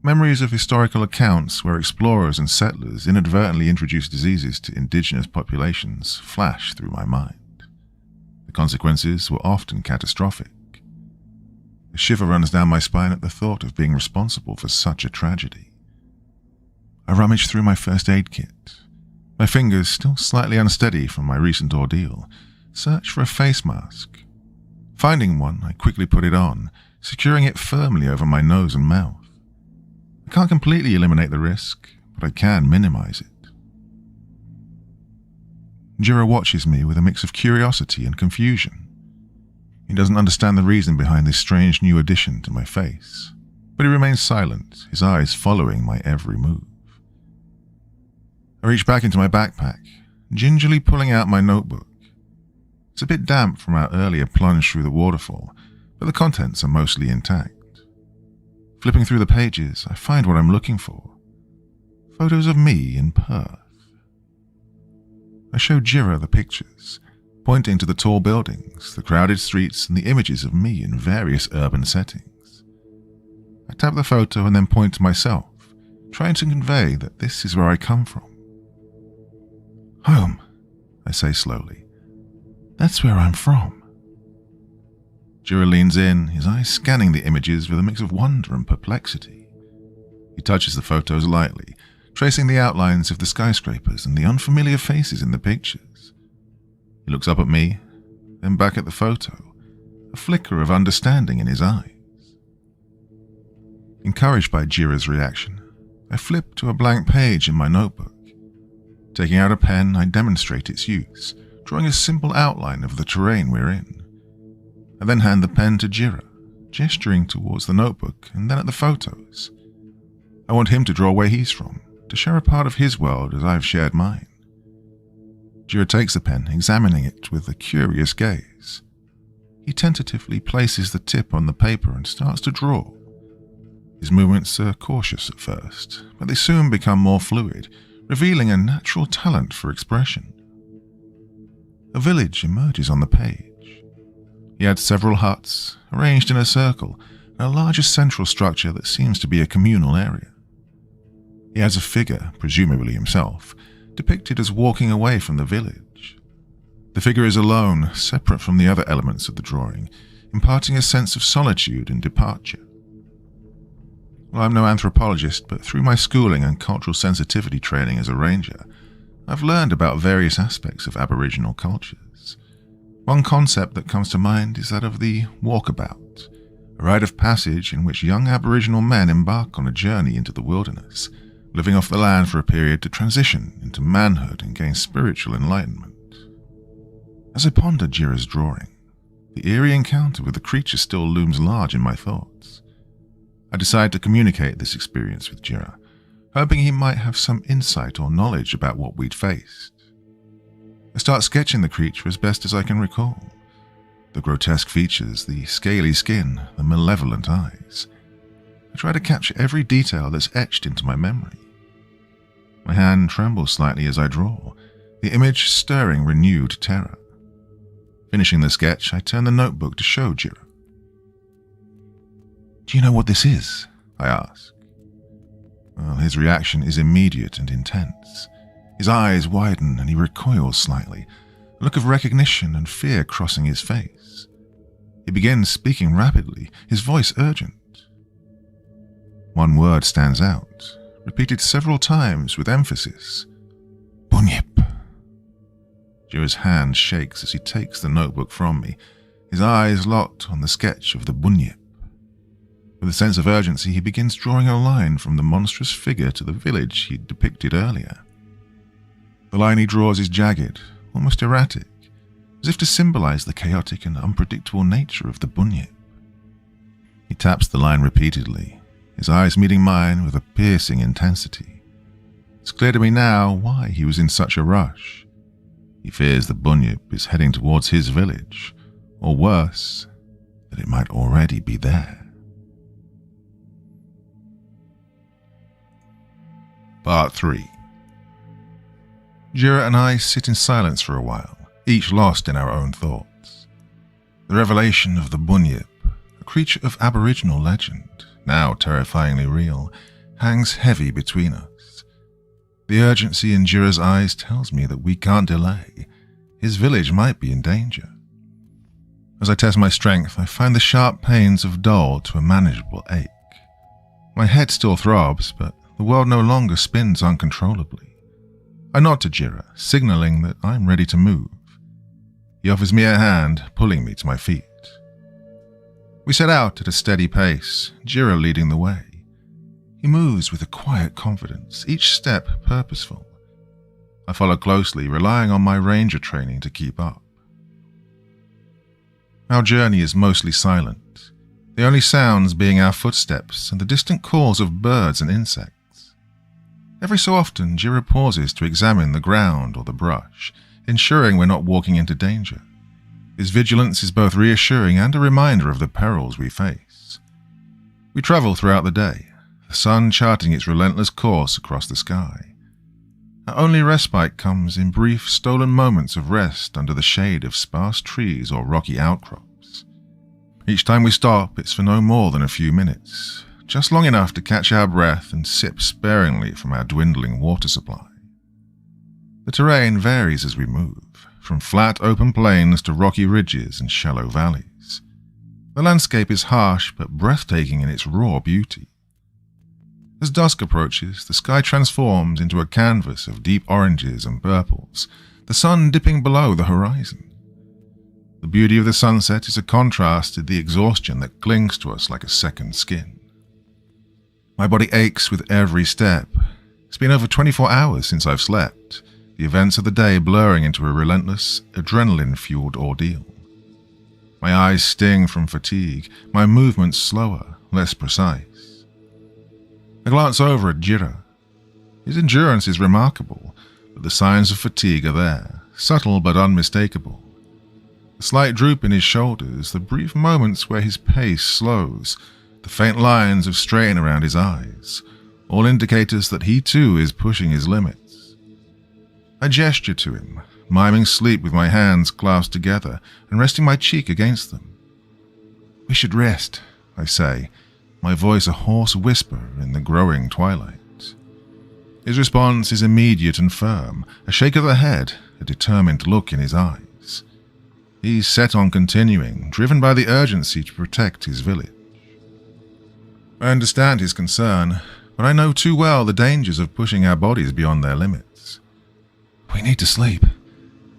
Memories of historical accounts where explorers and settlers inadvertently introduced diseases to indigenous populations flash through my mind. The consequences were often catastrophic. A shiver runs down my spine at the thought of being responsible for such a tragedy. I rummage through my first aid kit. My fingers, still slightly unsteady from my recent ordeal, search for a face mask. Finding one, I quickly put it on, securing it firmly over my nose and mouth. I can't completely eliminate the risk, but I can minimize it. Jira watches me with a mix of curiosity and confusion. He doesn't understand the reason behind this strange new addition to my face, but he remains silent, his eyes following my every move. I reach back into my backpack, gingerly pulling out my notebook. It's a bit damp from our earlier plunge through the waterfall, but the contents are mostly intact. Flipping through the pages, I find what I'm looking for. Photos of me in Perth. I show Jira the pictures, pointing to the tall buildings, the crowded streets, and the images of me in various urban settings. I tap the photo and then point to myself, trying to convey that this is where I come from. Home, I say slowly. That's where I'm from. Jira leans in, his eyes scanning the images with a mix of wonder and perplexity. He touches the photos lightly, tracing the outlines of the skyscrapers and the unfamiliar faces in the pictures. He looks up at me, then back at the photo, a flicker of understanding in his eyes. Encouraged by Jira's reaction, I flip to a blank page in my notebook. Taking out a pen, I demonstrate its use, drawing a simple outline of the terrain we're in. I then hand the pen to Jira, gesturing towards the notebook and then at the photos. I want him to draw where he's from, to share a part of his world as I've shared mine. Jira takes the pen, examining it with a curious gaze. He tentatively places the tip on the paper and starts to draw. His movements are cautious at first, but they soon become more fluid, revealing a natural talent for expression. A village emerges on the page. He adds several huts, arranged in a circle, and a larger central structure that seems to be a communal area. He has a figure, presumably himself, depicted as walking away from the village. The figure is alone, separate from the other elements of the drawing, imparting a sense of solitude and departure. Well, I'm no anthropologist, but through my schooling and cultural sensitivity training as a ranger, I've learned about various aspects of Aboriginal cultures. One concept that comes to mind is that of the walkabout, a rite of passage in which young Aboriginal men embark on a journey into the wilderness, living off the land for a period to transition into manhood and gain spiritual enlightenment. As I ponder Jira's drawing, the eerie encounter with the creature still looms large in my thoughts. I decide to communicate this experience with Jira, hoping he might have some insight or knowledge about what we'd faced. I start sketching the creature as best as I can recall. The grotesque features, the scaly skin, the malevolent eyes. I try to capture every detail that's etched into my memory. My hand trembles slightly as I draw, the image stirring renewed terror. Finishing the sketch, I turn the notebook to show Jira. Do you know what this is? I ask. Well, his reaction is immediate and intense. His eyes widen and he recoils slightly, a look of recognition and fear crossing his face. He begins speaking rapidly, his voice urgent. One word stands out, repeated several times with emphasis. Bunyip. Jira's hand shakes as he takes the notebook from me, his eyes locked on the sketch of the bunyip. With a sense of urgency, he begins drawing a line from the monstrous figure to the village he'd depicted earlier. The line he draws is jagged, almost erratic, as if to symbolize the chaotic and unpredictable nature of the bunyip. He taps the line repeatedly, his eyes meeting mine with a piercing intensity. It's clear to me now why he was in such a rush. He fears the bunyip is heading towards his village, or worse, that it might already be there. Part 3. Jira and I sit in silence for a while, each lost in our own thoughts. The revelation of the bunyip, a creature of Aboriginal legend, now terrifyingly real, hangs heavy between us. The urgency in Jira's eyes tells me that we can't delay. His village might be in danger. As I test my strength, I find the sharp pains have dulled to a manageable ache. My head still throbs, but the world no longer spins uncontrollably. I nod to Jira, signaling that I'm ready to move. He offers me a hand, pulling me to my feet. We set out at a steady pace, Jira leading the way. He moves with a quiet confidence, each step purposeful. I follow closely, relying on my ranger training to keep up. Our journey is mostly silent, the only sounds being our footsteps and the distant calls of birds and insects. Every so often, Jira pauses to examine the ground or the brush, ensuring we're not walking into danger. His vigilance is both reassuring and a reminder of the perils we face. We travel throughout the day, the sun charting its relentless course across the sky. Our only respite comes in brief, stolen moments of rest under the shade of sparse trees or rocky outcrops. Each time we stop, it's for no more than a few minutes, just long enough to catch our breath and sip sparingly from our dwindling water supply. The terrain varies as we move, from flat open plains to rocky ridges and shallow valleys. The landscape is harsh but breathtaking in its raw beauty. As dusk approaches, the sky transforms into a canvas of deep oranges and purples, the sun dipping below the horizon. The beauty of the sunset is a contrast to the exhaustion that clings to us like a second skin. My body aches with every step. It's been over 24 hours since I've slept, the events of the day blurring into a relentless, adrenaline-fueled ordeal. My eyes sting from fatigue, my movements slower, less precise. I glance over at Jira. His endurance is remarkable, but the signs of fatigue are there, subtle but unmistakable. The slight droop in his shoulders, the brief moments where his pace slows, the faint lines of strain around his eyes, all indicators that he too is pushing his limits. I gesture to him, miming sleep with my hands clasped together and resting my cheek against them. "We should rest," I say, my voice a hoarse whisper in the growing twilight. His response is immediate and firm, a shake of the head, a determined look in his eyes. He's set on continuing, driven by the urgency to protect his village. I understand his concern, but I know too well the dangers of pushing our bodies beyond their limits. "We need to sleep,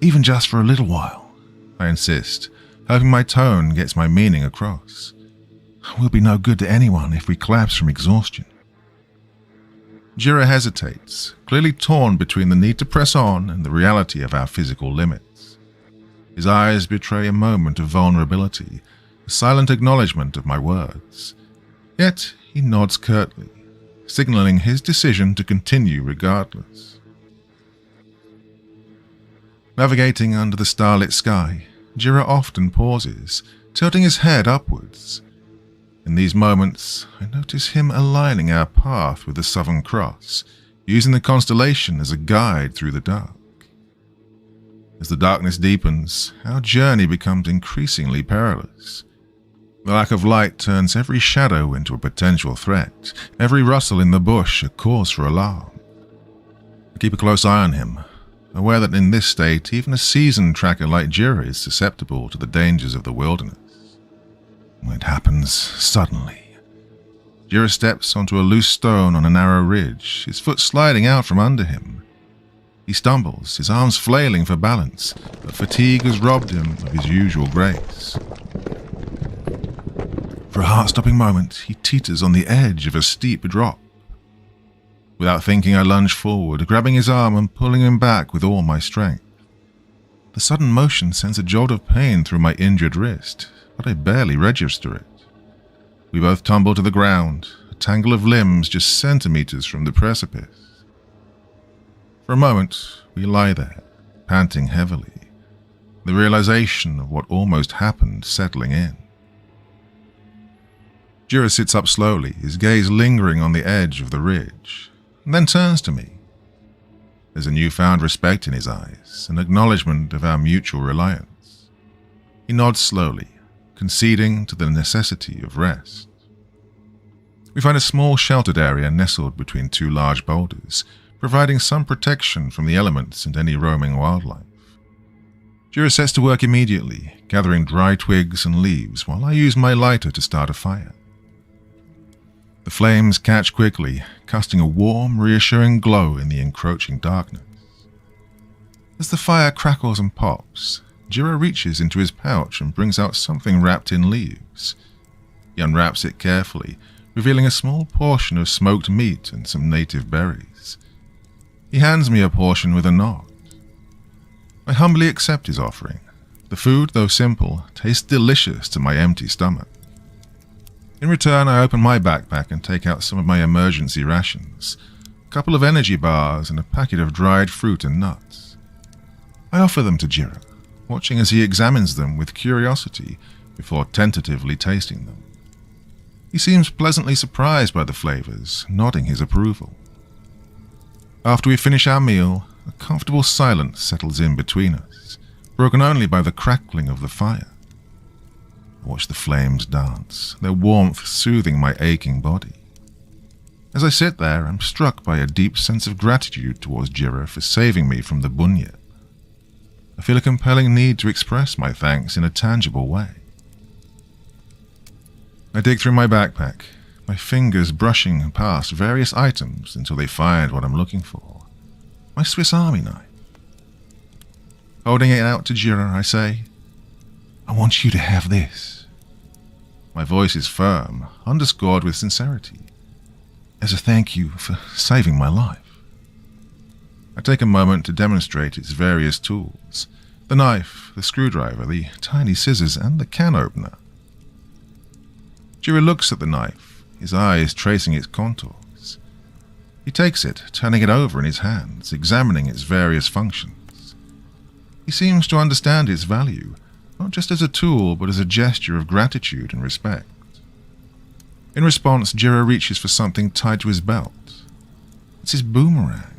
even just for a little while," I insist, hoping my tone gets my meaning across. "We'll be no good to anyone if we collapse from exhaustion." Jira hesitates, clearly torn between the need to press on and the reality of our physical limits. His eyes betray a moment of vulnerability, a silent acknowledgement of my words. Yet he nods curtly, signaling his decision to continue regardless. Navigating under the starlit sky, Jira often pauses, tilting his head upwards. In these moments, I notice him aligning our path with the Southern Cross, using the constellation as a guide through the dark. As the darkness deepens, our journey becomes increasingly perilous. The lack of light turns every shadow into a potential threat, every rustle in the bush a cause for alarm. I keep a close eye on him, aware that in this state even a seasoned tracker like Jira is susceptible to the dangers of the wilderness. It happens suddenly. Jira steps onto a loose stone on a narrow ridge, his foot sliding out from under him. He stumbles, his arms flailing for balance, but fatigue has robbed him of his usual grace. For a heart-stopping moment, he teeters on the edge of a steep drop. Without thinking, I lunge forward, grabbing his arm and pulling him back with all my strength. The sudden motion sends a jolt of pain through my injured wrist, but I barely register it. We both tumble to the ground, a tangle of limbs just centimeters from the precipice. For a moment, we lie there, panting heavily, the realization of what almost happened settling in. Jira sits up slowly, his gaze lingering on the edge of the ridge, and then turns to me. There's a newfound respect in his eyes, an acknowledgement of our mutual reliance. He nods slowly, conceding to the necessity of rest. We find a small sheltered area nestled between two large boulders, providing some protection from the elements and any roaming wildlife. Jira sets to work immediately, gathering dry twigs and leaves while I use my lighter to start a fire. The flames catch quickly, casting a warm, reassuring glow in the encroaching darkness. As the fire crackles and pops, Jira reaches into his pouch and brings out something wrapped in leaves. He unwraps it carefully, revealing a small portion of smoked meat and some native berries. He hands me a portion with a nod. I humbly accept his offering. The food, though simple, tastes delicious to my empty stomach. In return, I open my backpack and take out some of my emergency rations, a couple of energy bars and a packet of dried fruit and nuts. I offer them to Jira, watching as he examines them with curiosity before tentatively tasting them. He seems pleasantly surprised by the flavors, nodding his approval. After we finish our meal, a comfortable silence settles in between us, broken only by the crackling of the fire. I watch the flames dance, their warmth soothing my aching body. As I sit there, I'm struck by a deep sense of gratitude towards Jira for saving me from the bunyip. I feel a compelling need to express my thanks in a tangible way. I dig through my backpack, my fingers brushing past various items until they find what I'm looking for. My Swiss Army knife. Holding it out to Jira, I say, "I want you to have this." My voice is firm, underscored with sincerity, as a thank you for saving my life. I take a moment to demonstrate its various tools: the knife, the screwdriver, the tiny scissors, and the can opener. Jira looks at the knife, his eyes tracing its contours. He takes it, turning it over in his hands, examining its various functions. He seems to understand its value, not just as a tool, but as a gesture of gratitude and respect. In response, Jira reaches for something tied to his belt. It's his boomerang,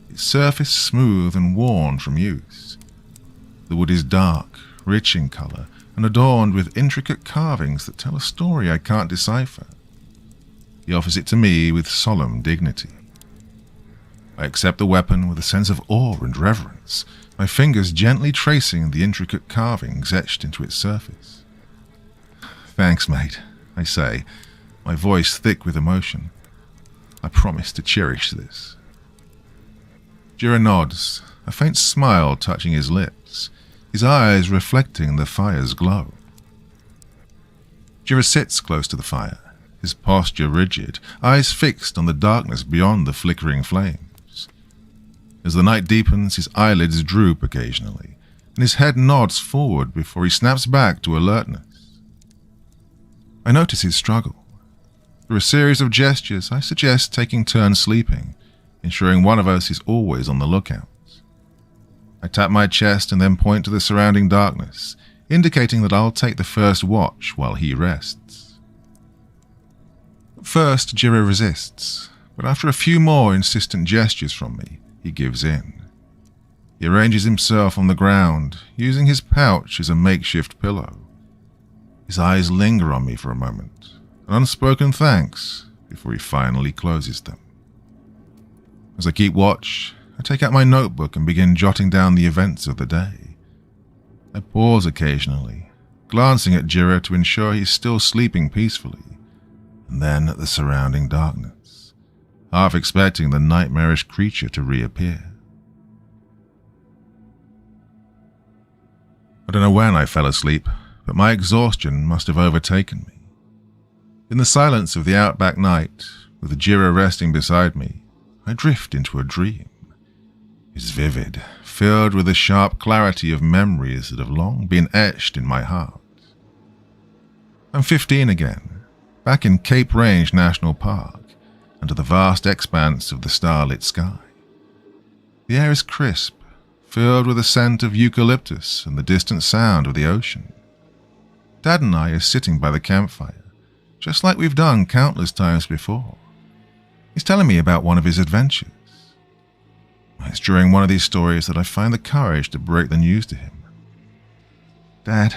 its surface smooth and worn from use. The wood is dark, rich in color, and adorned with intricate carvings that tell a story I can't decipher. He offers it to me with solemn dignity. I accept the weapon with a sense of awe and reverence, my fingers gently tracing the intricate carvings etched into its surface. "Thanks, mate," I say, my voice thick with emotion. "I promise to cherish this." Jira nods, a faint smile touching his lips, his eyes reflecting the fire's glow. Jira sits close to the fire, his posture rigid, eyes fixed on the darkness beyond the flickering flames. As the night deepens, his eyelids droop occasionally, and his head nods forward before he snaps back to alertness. I notice his struggle. Through a series of gestures, I suggest taking turns sleeping, ensuring one of us is always on the lookout. I tap my chest and then point to the surrounding darkness, indicating that I'll take the first watch while he rests. At first, Jira resists, but after a few more insistent gestures from me, he gives in. He arranges himself on the ground, using his pouch as a makeshift pillow. His eyes linger on me for a moment, an unspoken thanks, before he finally closes them. As I keep watch, I take out my notebook and begin jotting down the events of the day. I pause occasionally, glancing at Jira to ensure he's still sleeping peacefully, and then at the surrounding darkness, half expecting the nightmarish creature to reappear. I don't know when I fell asleep, but my exhaustion must have overtaken me. In the silence of the Outback night, with Jira resting beside me, I drift into a dream. It's vivid, filled with the sharp clarity of memories that have long been etched in my heart. I'm 15 again, back in Cape Range National Park, under the vast expanse of the starlit sky. The air is crisp, filled with the scent of eucalyptus and the distant sound of the ocean. Dad and I are sitting by the campfire, just like we've done countless times before. He's telling me about one of his adventures. It's during one of these stories that I find the courage to break the news to him. "Dad,"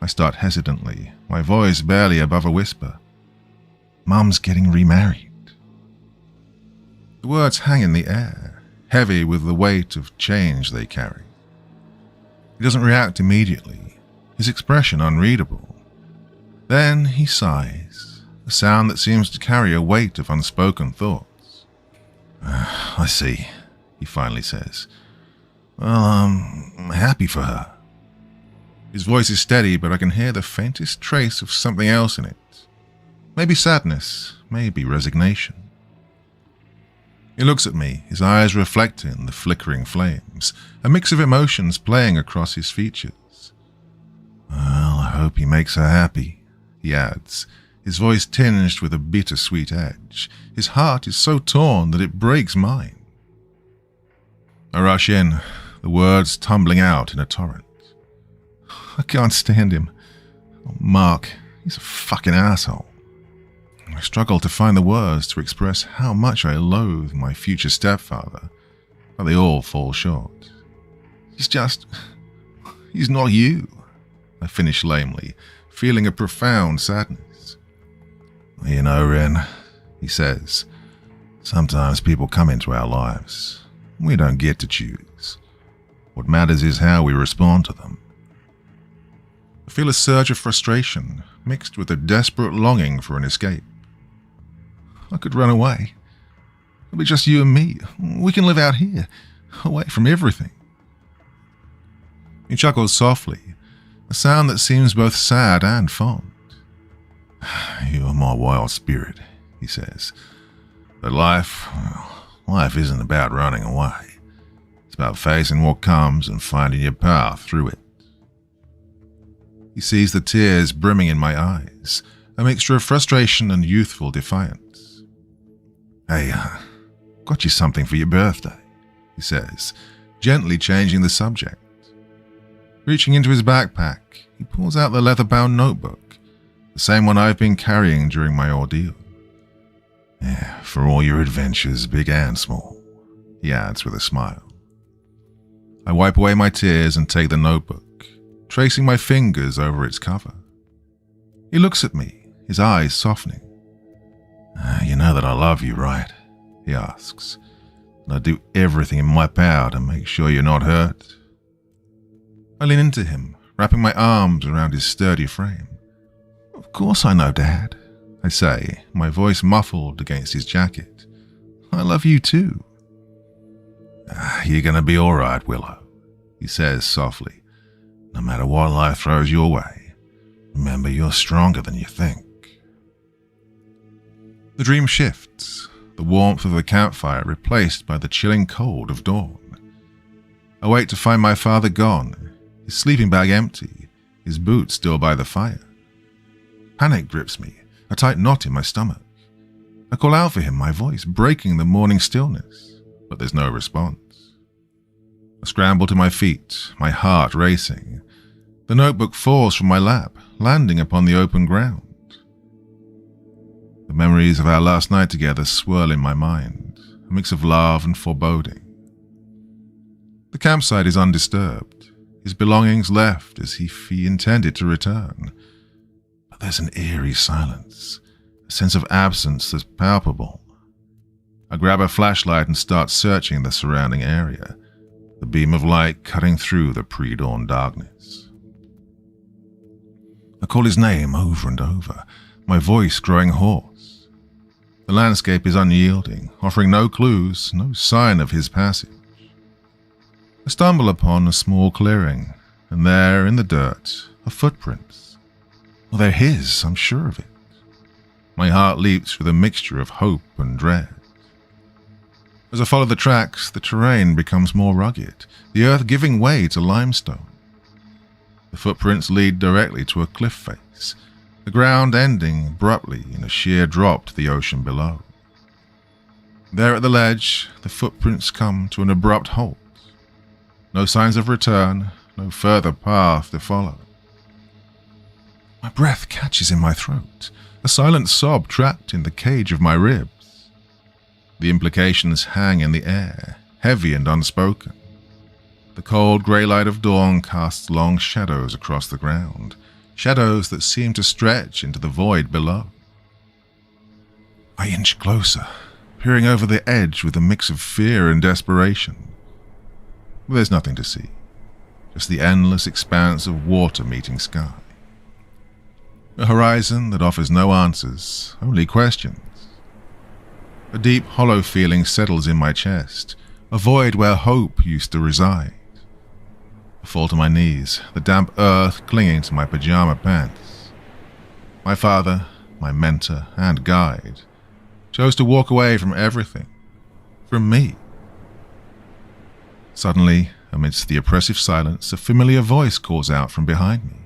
I start hesitantly, my voice barely above a whisper. "Mum's getting remarried." The words hang in the air, heavy with the weight of change they carry. He doesn't react immediately, his expression unreadable. Then he sighs, a sound that seems to carry a weight of unspoken thoughts. "I see," he finally says. "Well, I'm happy for her." His voice is steady, but I can hear the faintest trace of something else in it. Maybe sadness, maybe resignation. He looks at me, his eyes reflecting the flickering flames, a mix of emotions playing across his features. "Well, I hope he makes her happy," he adds, his voice tinged with a bittersweet edge. His heart is so torn that it breaks mine. I rush in, the words tumbling out in a torrent. "I can't stand him. Oh, Mark, he's a fucking asshole." I struggle to find the words to express how much I loathe my future stepfather, but they all fall short. He's not you," I finish lamely, feeling a profound sadness. "You know, Ren," he says, "sometimes people come into our lives. We don't get to choose. What matters is how we respond to them." I feel a surge of frustration, mixed with a desperate longing for an escape. I could run away. It'll be just you and me. We can live out here, away from everything. He chuckles softly, a sound that seems both sad and fond. "You are my wild spirit," he says. "But life isn't about running away. It's about facing what comes and finding your path through it." He sees the tears brimming in my eyes, a mixture of frustration and youthful defiance. "Hey, got you something for your birthday," he says, gently changing the subject. Reaching into his backpack, he pulls out the leather-bound notebook, the same one I've been carrying during my ordeal. "Yeah, for all your adventures, big and small," he adds with a smile. I wipe away my tears and take the notebook, tracing my fingers over its cover. He looks at me, his eyes softening. "You know that I love you, right?" he asks. "And I do everything in my power to make sure you're not hurt." I lean into him, wrapping my arms around his sturdy frame. "Of course I know, Dad," I say, my voice muffled against his jacket. "I love you too." "You're gonna be all right, Willow," he says softly. "No matter what life throws your way, remember you're stronger than you think." The dream shifts, the warmth of the campfire replaced by the chilling cold of dawn. I wait to find my father gone, his sleeping bag empty, his boots still by the fire. Panic grips me, a tight knot in my stomach. I call out for him, my voice breaking the morning stillness, but there's no response. I scramble to my feet, my heart racing. The notebook falls from my lap, landing upon the open ground. The memories of our last night together swirl in my mind, a mix of love and foreboding. The campsite is undisturbed, his belongings left as if he intended to return. But there's an eerie silence, a sense of absence that's palpable. I grab a flashlight and start searching the surrounding area, the beam of light cutting through the pre-dawn darkness. I call his name over and over, my voice growing hoarse. The landscape is unyielding, offering no clues, no sign of his passage. I stumble upon a small clearing, and there, in the dirt, are footprints. Well, they're his, I'm sure of it. My heart leaps with a mixture of hope and dread. As I follow the tracks, the terrain becomes more rugged, the earth giving way to limestone. The footprints lead directly to a cliff face, the ground ending abruptly in a sheer drop to the ocean below. There at the ledge, the footprints come to an abrupt halt. No signs of return, no further path to follow. My breath catches in my throat, a silent sob trapped in the cage of my ribs. The implications hang in the air, heavy and unspoken. The cold grey light of dawn casts long shadows across the ground, shadows that seem to stretch into the void below. I inch closer, peering over the edge with a mix of fear and desperation. There's nothing to see, just the endless expanse of water meeting sky. A horizon that offers no answers, only questions. A deep, hollow feeling settles in my chest, a void where hope used to reside. I fall to my knees, the damp earth clinging to my pajama pants. My father, my mentor and guide, chose to walk away from everything, from me. Suddenly, amidst the oppressive silence, a familiar voice calls out from behind me.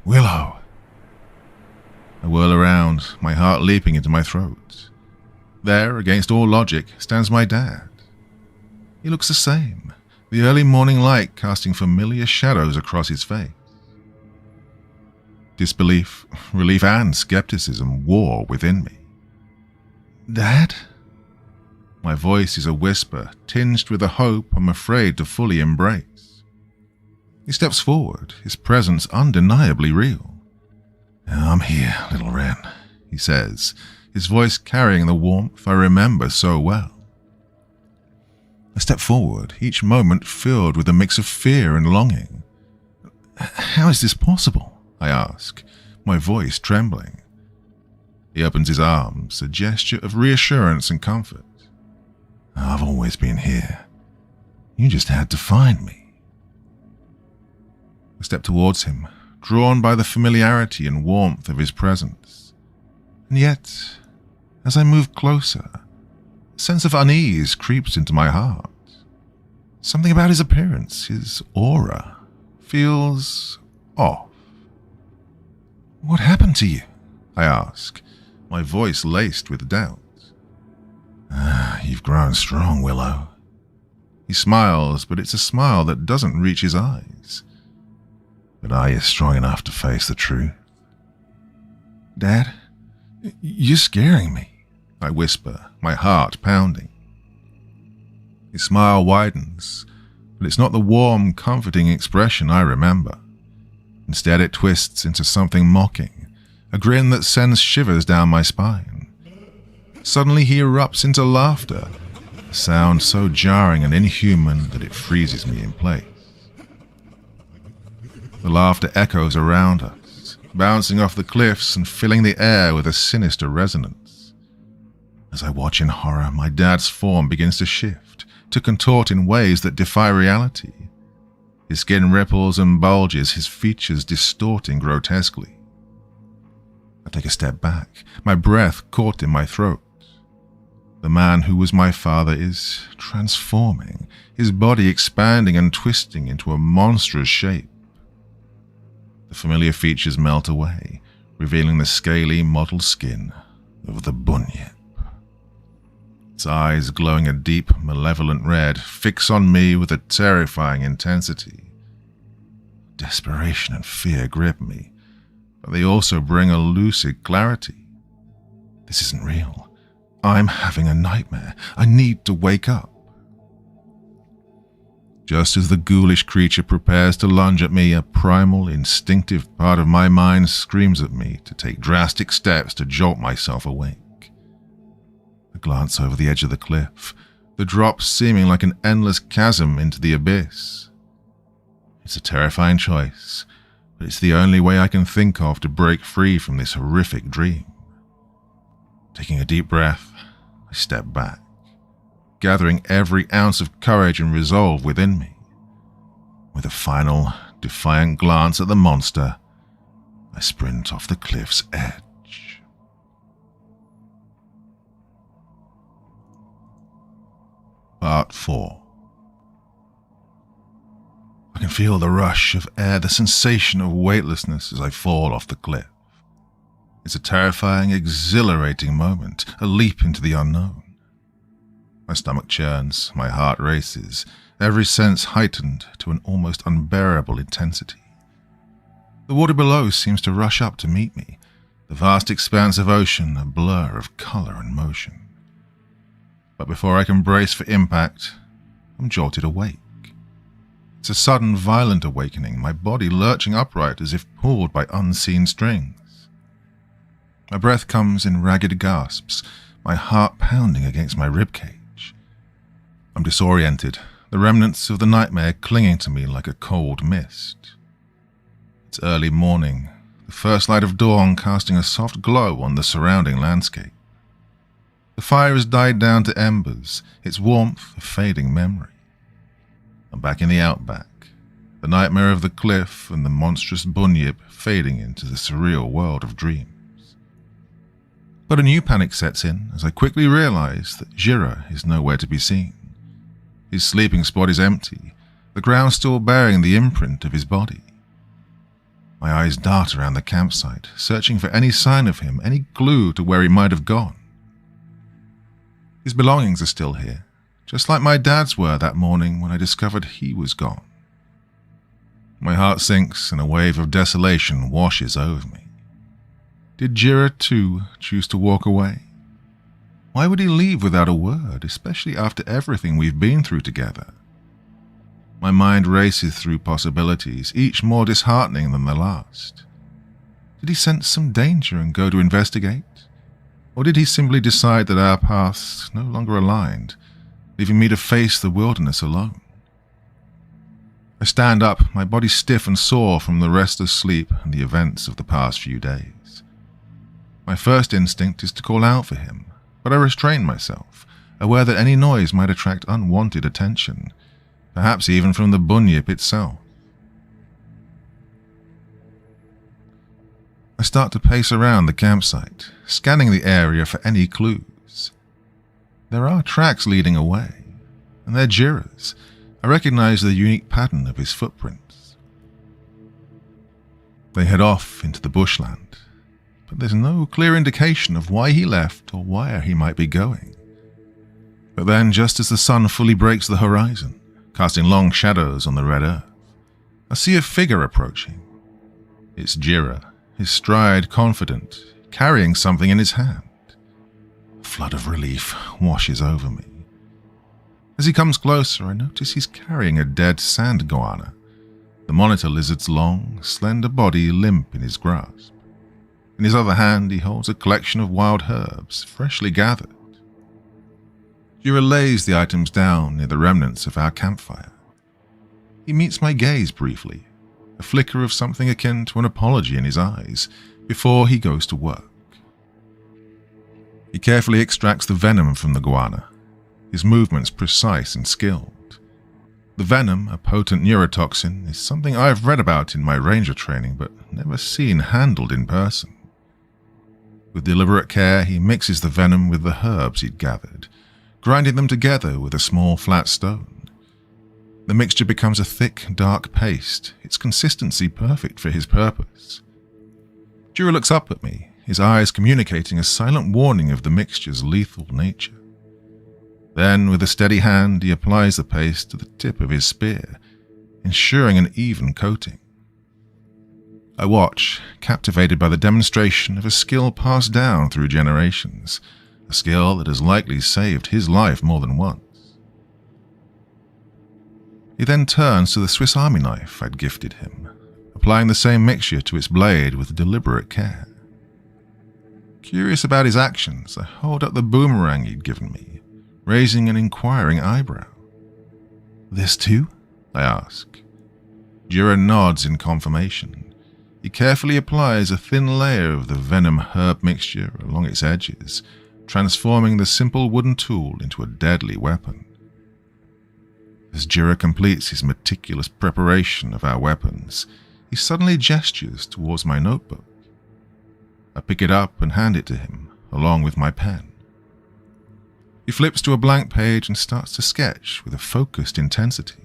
"Willow!" I whirl around, my heart leaping into my throat. There, against all logic, stands my dad. He looks the same, the early morning light casting familiar shadows across his face. Disbelief, relief, and skepticism war within me. "Dad?" My voice is a whisper, tinged with a hope I'm afraid to fully embrace. He steps forward, his presence undeniably real. "I'm here, little Wren," he says, his voice carrying the warmth I remember so well. I step forward, each moment filled with a mix of fear and longing. "How is this possible?" I ask, my voice trembling. He opens his arms, a gesture of reassurance and comfort. "I've always been here. You just had to find me." I step towards him, drawn by the familiarity and warmth of his presence. And yet, as I move closer, a sense of unease creeps into my heart. Something about his appearance, his aura, feels off. "What happened to you?" I ask, my voice laced with doubt. "You've grown strong, Willow." He smiles, but it's a smile that doesn't reach his eyes. "But are you strong enough to face the truth?" "Dad, you're scaring me," I whisper, my heart pounding. His smile widens, but it's not the warm, comforting expression I remember. Instead, it twists into something mocking, a grin that sends shivers down my spine. Suddenly he erupts into laughter, a sound so jarring and inhuman that it freezes me in place. The laughter echoes around us, bouncing off the cliffs and filling the air with a sinister resonance. As I watch in horror, my dad's form begins to shift, to contort in ways that defy reality. His skin ripples and bulges, his features distorting grotesquely. I take a step back, my breath caught in my throat. The man who was my father is transforming, his body expanding and twisting into a monstrous shape. The familiar features melt away, revealing the scaly, mottled skin of the bunyip. Its eyes, glowing a deep, malevolent red, fix on me with a terrifying intensity. Desperation and fear grip me, but they also bring a lucid clarity. This isn't real. I'm having a nightmare. I need to wake up. Just as the ghoulish creature prepares to lunge at me, a primal, instinctive part of my mind screams at me to take drastic steps to jolt myself awake. I glance over the edge of the cliff, the drop seeming like an endless chasm into the abyss. It's a terrifying choice, but it's the only way I can think of to break free from this horrific dream. Taking a deep breath, I step back, gathering every ounce of courage and resolve within me. With a final, defiant glance at the monster, I sprint off the cliff's edge. Part 4. I can feel the rush of air, the sensation of weightlessness as I fall off the cliff. It's a terrifying, exhilarating moment, a leap into the unknown. My stomach churns, my heart races, every sense heightened to an almost unbearable intensity. The water below seems to rush up to meet me, the vast expanse of ocean a blur of color and motion. But before I can brace for impact, I'm jolted awake. It's a sudden, violent awakening, my body lurching upright as if pulled by unseen strings. My breath comes in ragged gasps, my heart pounding against my ribcage. I'm disoriented, the remnants of the nightmare clinging to me like a cold mist. It's early morning, the first light of dawn casting a soft glow on the surrounding landscape. The fire has died down to embers, its warmth a fading memory. I'm back in the Outback, the nightmare of the cliff and the monstrous bunyip fading into the surreal world of dreams. But a new panic sets in as I quickly realize that Jira is nowhere to be seen. His sleeping spot is empty, the ground still bearing the imprint of his body. My eyes dart around the campsite, searching for any sign of him, any clue to where he might have gone. His belongings are still here, just like my dad's were that morning when I discovered he was gone. My heart sinks and a wave of desolation washes over me. Did Jira, too, choose to walk away? Why would he leave without a word, especially after everything we've been through together? My mind races through possibilities, each more disheartening than the last. Did he sense some danger and go to investigate? Or did he simply decide that our paths no longer aligned, leaving me to face the wilderness alone? I stand up, my body stiff and sore from the restless sleep and the events of the past few days. My first instinct is to call out for him, but I restrain myself, aware that any noise might attract unwanted attention, perhaps even from the bunyip itself. I start to pace around the campsite, scanning the area for any clues. There are tracks leading away, and they're Jira's. I recognize the unique pattern of his footprints. They head off into the bushland, but there's no clear indication of why he left or where he might be going. But then, just as the sun fully breaks the horizon, casting long shadows on the red earth, I see a figure approaching. It's Jira, his stride confident, carrying something in his hand. A flood of relief washes over me. As he comes closer, I notice he's carrying a dead sand goanna, the monitor lizard's long, slender body limp in his grasp. In his other hand, he holds a collection of wild herbs, freshly gathered. Jira lays the items down near the remnants of our campfire. He meets my gaze briefly, a flicker of something akin to an apology in his eyes, before he goes to work. He carefully extracts the venom from the goanna, his movements precise and skilled. The venom, a potent neurotoxin, is something I've read about in my ranger training but never seen handled in person. With deliberate care, he mixes the venom with the herbs he'd gathered, grinding them together with a small flat stone. The mixture becomes a thick, dark paste, its consistency perfect for his purpose. Jira looks up at me, his eyes communicating a silent warning of the mixture's lethal nature. Then, with a steady hand, he applies the paste to the tip of his spear, ensuring an even coating. I watch, captivated by the demonstration of a skill passed down through generations, a skill that has likely saved his life more than once. He then turns to the Swiss Army knife I'd gifted him, applying the same mixture to its blade with deliberate care. Curious about his actions, I hold up the boomerang he'd given me, raising an inquiring eyebrow. "This too?" I ask. Jira nods in confirmation. He carefully applies a thin layer of the venom herb mixture along its edges, transforming the simple wooden tool into a deadly weapon. As Jira completes his meticulous preparation of our weapons, he suddenly gestures towards my notebook. I pick it up and hand it to him, along with my pen. He flips to a blank page and starts to sketch with a focused intensity.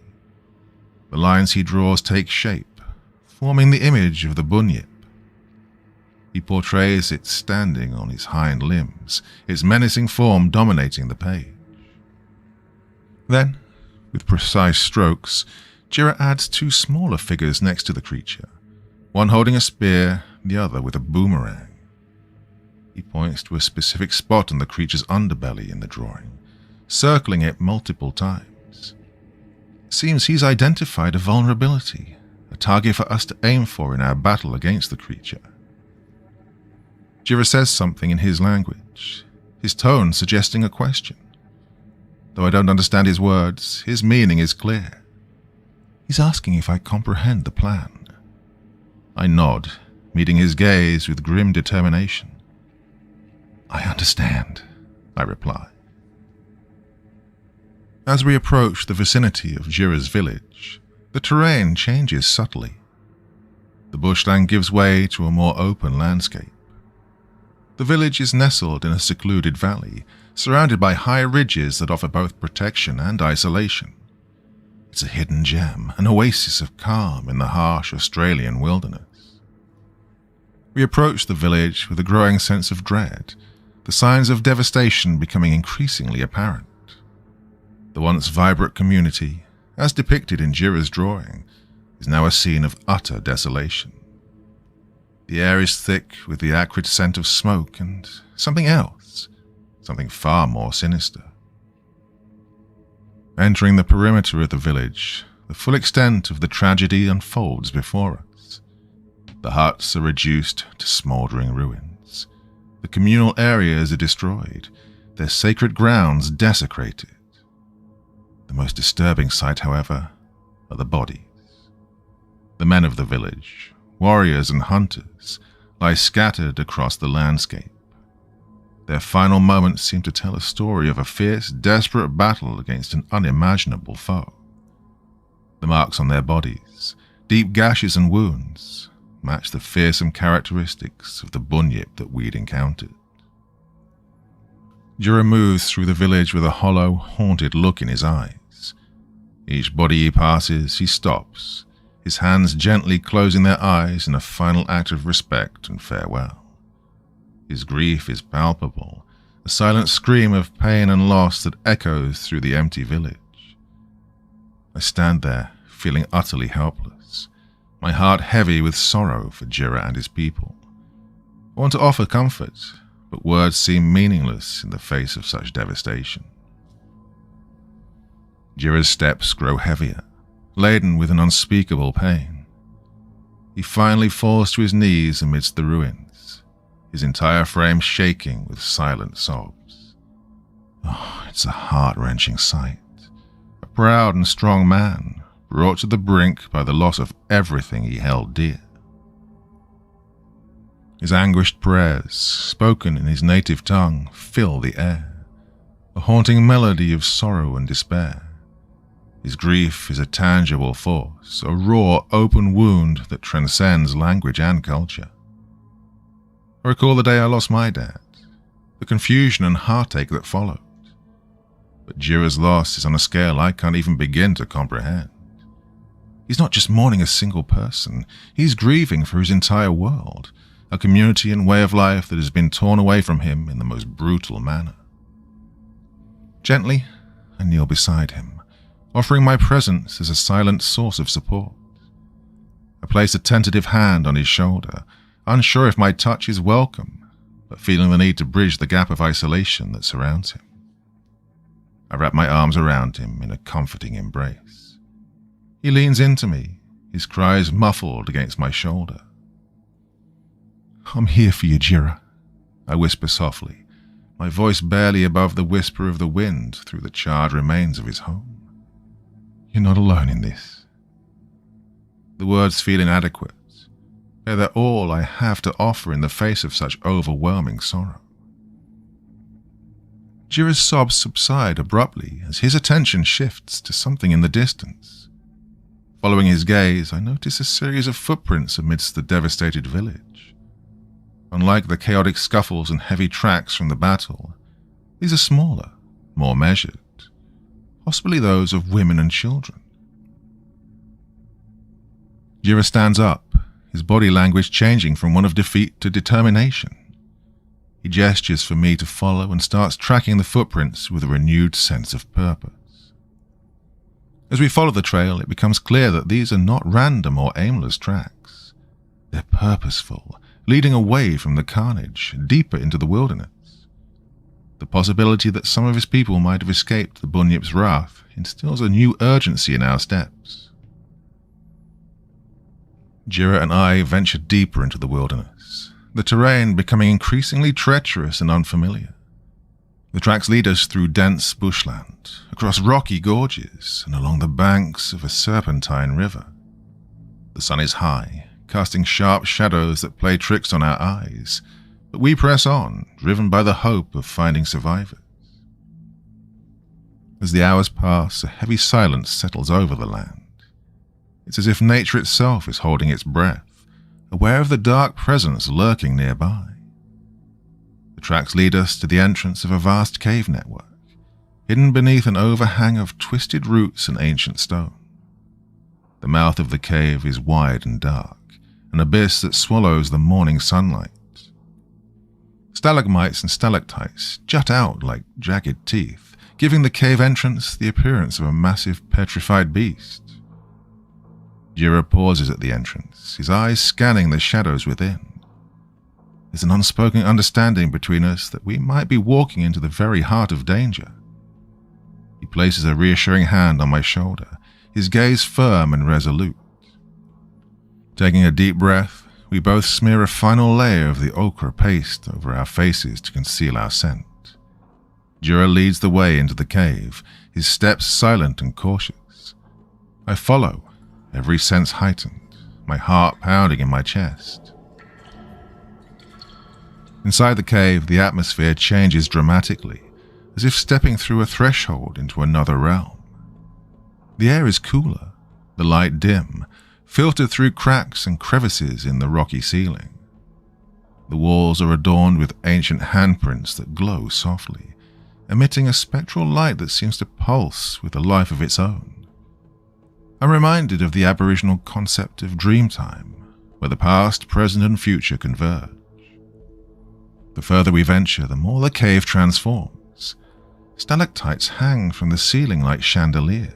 The lines he draws take shape, forming the image of the bunyip. He portrays it standing on its hind limbs, its menacing form dominating the page. Then, with precise strokes, Jira adds two smaller figures next to the creature, one holding a spear, the other with a boomerang. He points to a specific spot on the creature's underbelly in the drawing, circling it multiple times. It seems he's identified a vulnerability, a target for us to aim for in our battle against the creature. Jira says something in his language, his tone suggesting a question. Though I don't understand his words, his meaning is clear. He's asking if I comprehend the plan. I nod, meeting his gaze with grim determination. "I understand," I reply. As we approach the vicinity of Jira's village, the terrain changes subtly. The bushland gives way to a more open landscape. The village is nestled in a secluded valley, surrounded by high ridges that offer both protection and isolation. It's a hidden gem, an oasis of calm in the harsh Australian wilderness. We approach the village with a growing sense of dread, the signs of devastation becoming increasingly apparent. The once vibrant community, as depicted in Jira's drawing, is now a scene of utter desolation. The air is thick with the acrid scent of smoke and something else, something far more sinister. Entering the perimeter of the village, the full extent of the tragedy unfolds before us. The huts are reduced to smouldering ruins. The communal areas are destroyed, their sacred grounds desecrated. The most disturbing sight, however, are the bodies. The men of the village, warriors and hunters, lie scattered across the landscape. Their final moments seem to tell a story of a fierce, desperate battle against an unimaginable foe. The marks on their bodies, deep gashes and wounds, match the fearsome characteristics of the bunyip that we'd encountered. Jira moves through the village with a hollow, haunted look in his eyes. Each body he passes, he stops, his hands gently closing their eyes in a final act of respect and farewell. His grief is palpable, a silent scream of pain and loss that echoes through the empty village. I stand there, feeling utterly helpless, my heart heavy with sorrow for Jira and his people. I want to offer comfort, but words seem meaningless in the face of such devastation. Jira's steps grow heavier, laden with an unspeakable pain. He finally falls to his knees amidst the ruins, his entire frame shaking with silent sobs. Oh, it's a heart-wrenching sight. A proud and strong man, brought to the brink by the loss of everything he held dear. His anguished prayers, spoken in his native tongue, fill the air, a haunting melody of sorrow and despair. His grief is a tangible force, a raw, open wound that transcends language and culture. I recall the day I lost my dad, the confusion and heartache that followed. But Jira's loss is on a scale I can't even begin to comprehend. He's not just mourning a single person, he's grieving for his entire world, a community and way of life that has been torn away from him in the most brutal manner. Gently, I kneel beside him, offering my presence as a silent source of support. I place a tentative hand on his shoulder, unsure if my touch is welcome, but feeling the need to bridge the gap of isolation that surrounds him. I wrap my arms around him in a comforting embrace. He leans into me, his cries muffled against my shoulder. "I'm here for you, Jira," I whisper softly, my voice barely above the whisper of the wind through the charred remains of his home. "You're not alone in this." The words feel inadequate. They're all I have to offer in the face of such overwhelming sorrow. Jira's sobs subside abruptly as his attention shifts to something in the distance. Following his gaze, I notice a series of footprints amidst the devastated village. Unlike the chaotic scuffles and heavy tracks from the battle, these are smaller, more measured, possibly those of women and children. Jira stands up, his body language changing from one of defeat to determination. He gestures for me to follow and starts tracking the footprints with a renewed sense of purpose. As we follow the trail, it becomes clear that these are not random or aimless tracks. They're purposeful, leading away from the carnage, deeper into the wilderness. The possibility that some of his people might have escaped the bunyip's wrath instills a new urgency in our steps. Jira and I venture deeper into the wilderness, the terrain becoming increasingly treacherous and unfamiliar. The tracks lead us through dense bushland, across rocky gorges, and along the banks of a serpentine river. The sun is high, casting sharp shadows that play tricks on our eyes, but we press on, driven by the hope of finding survivors. As the hours pass, a heavy silence settles over the land. It's as if nature itself is holding its breath, aware of the dark presence lurking nearby. The tracks lead us to the entrance of a vast cave network, hidden beneath an overhang of twisted roots and ancient stone. The mouth of the cave is wide and dark, an abyss that swallows the morning sunlight. Stalagmites and stalactites jut out like jagged teeth, giving the cave entrance the appearance of a massive petrified beast. Jira pauses at the entrance, his eyes scanning the shadows within. There's an unspoken understanding between us that we might be walking into the very heart of danger. He places a reassuring hand on my shoulder, his gaze firm and resolute. Taking a deep breath, we both smear a final layer of the ochre paste over our faces to conceal our scent. Jira leads the way into the cave, his steps silent and cautious. I follow, every sense heightened, my heart pounding in my chest. Inside the cave, the atmosphere changes dramatically, as if stepping through a threshold into another realm. The air is cooler, the light dim, filtered through cracks and crevices in the rocky ceiling. The walls are adorned with ancient handprints that glow softly, emitting a spectral light that seems to pulse with a life of its own. I'm reminded of the Aboriginal concept of dreamtime, where the past, present, and future converge. The further we venture, the more the cave transforms. Stalactites hang from the ceiling like chandeliers.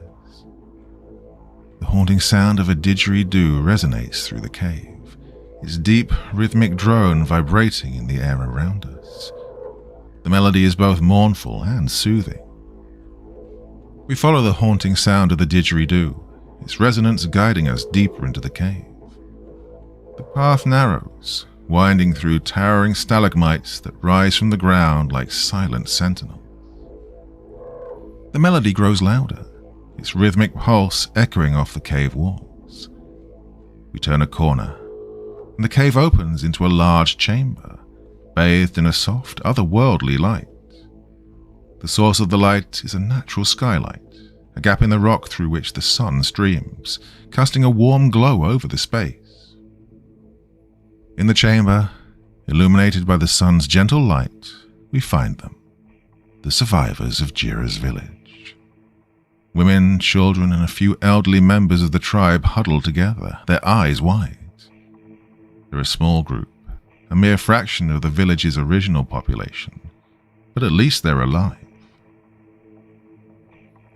The haunting sound of a didgeridoo resonates through the cave, its deep, rhythmic drone vibrating in the air around us. The melody is both mournful and soothing. We follow the haunting sound of the didgeridoo, its resonance guiding us deeper into the cave. The path narrows, winding through towering stalagmites that rise from the ground like silent sentinels. The melody grows louder, its rhythmic pulse echoing off the cave walls. We turn a corner, and the cave opens into a large chamber, bathed in a soft, otherworldly light. The source of the light is a natural skylight, a gap in the rock through which the sun streams, casting a warm glow over the space. In the chamber, illuminated by the sun's gentle light, we find them, the survivors of Jira's village. Women, children, and a few elderly members of the tribe huddled together, their eyes wide. They're a small group, a mere fraction of the village's original population, but at least they're alive.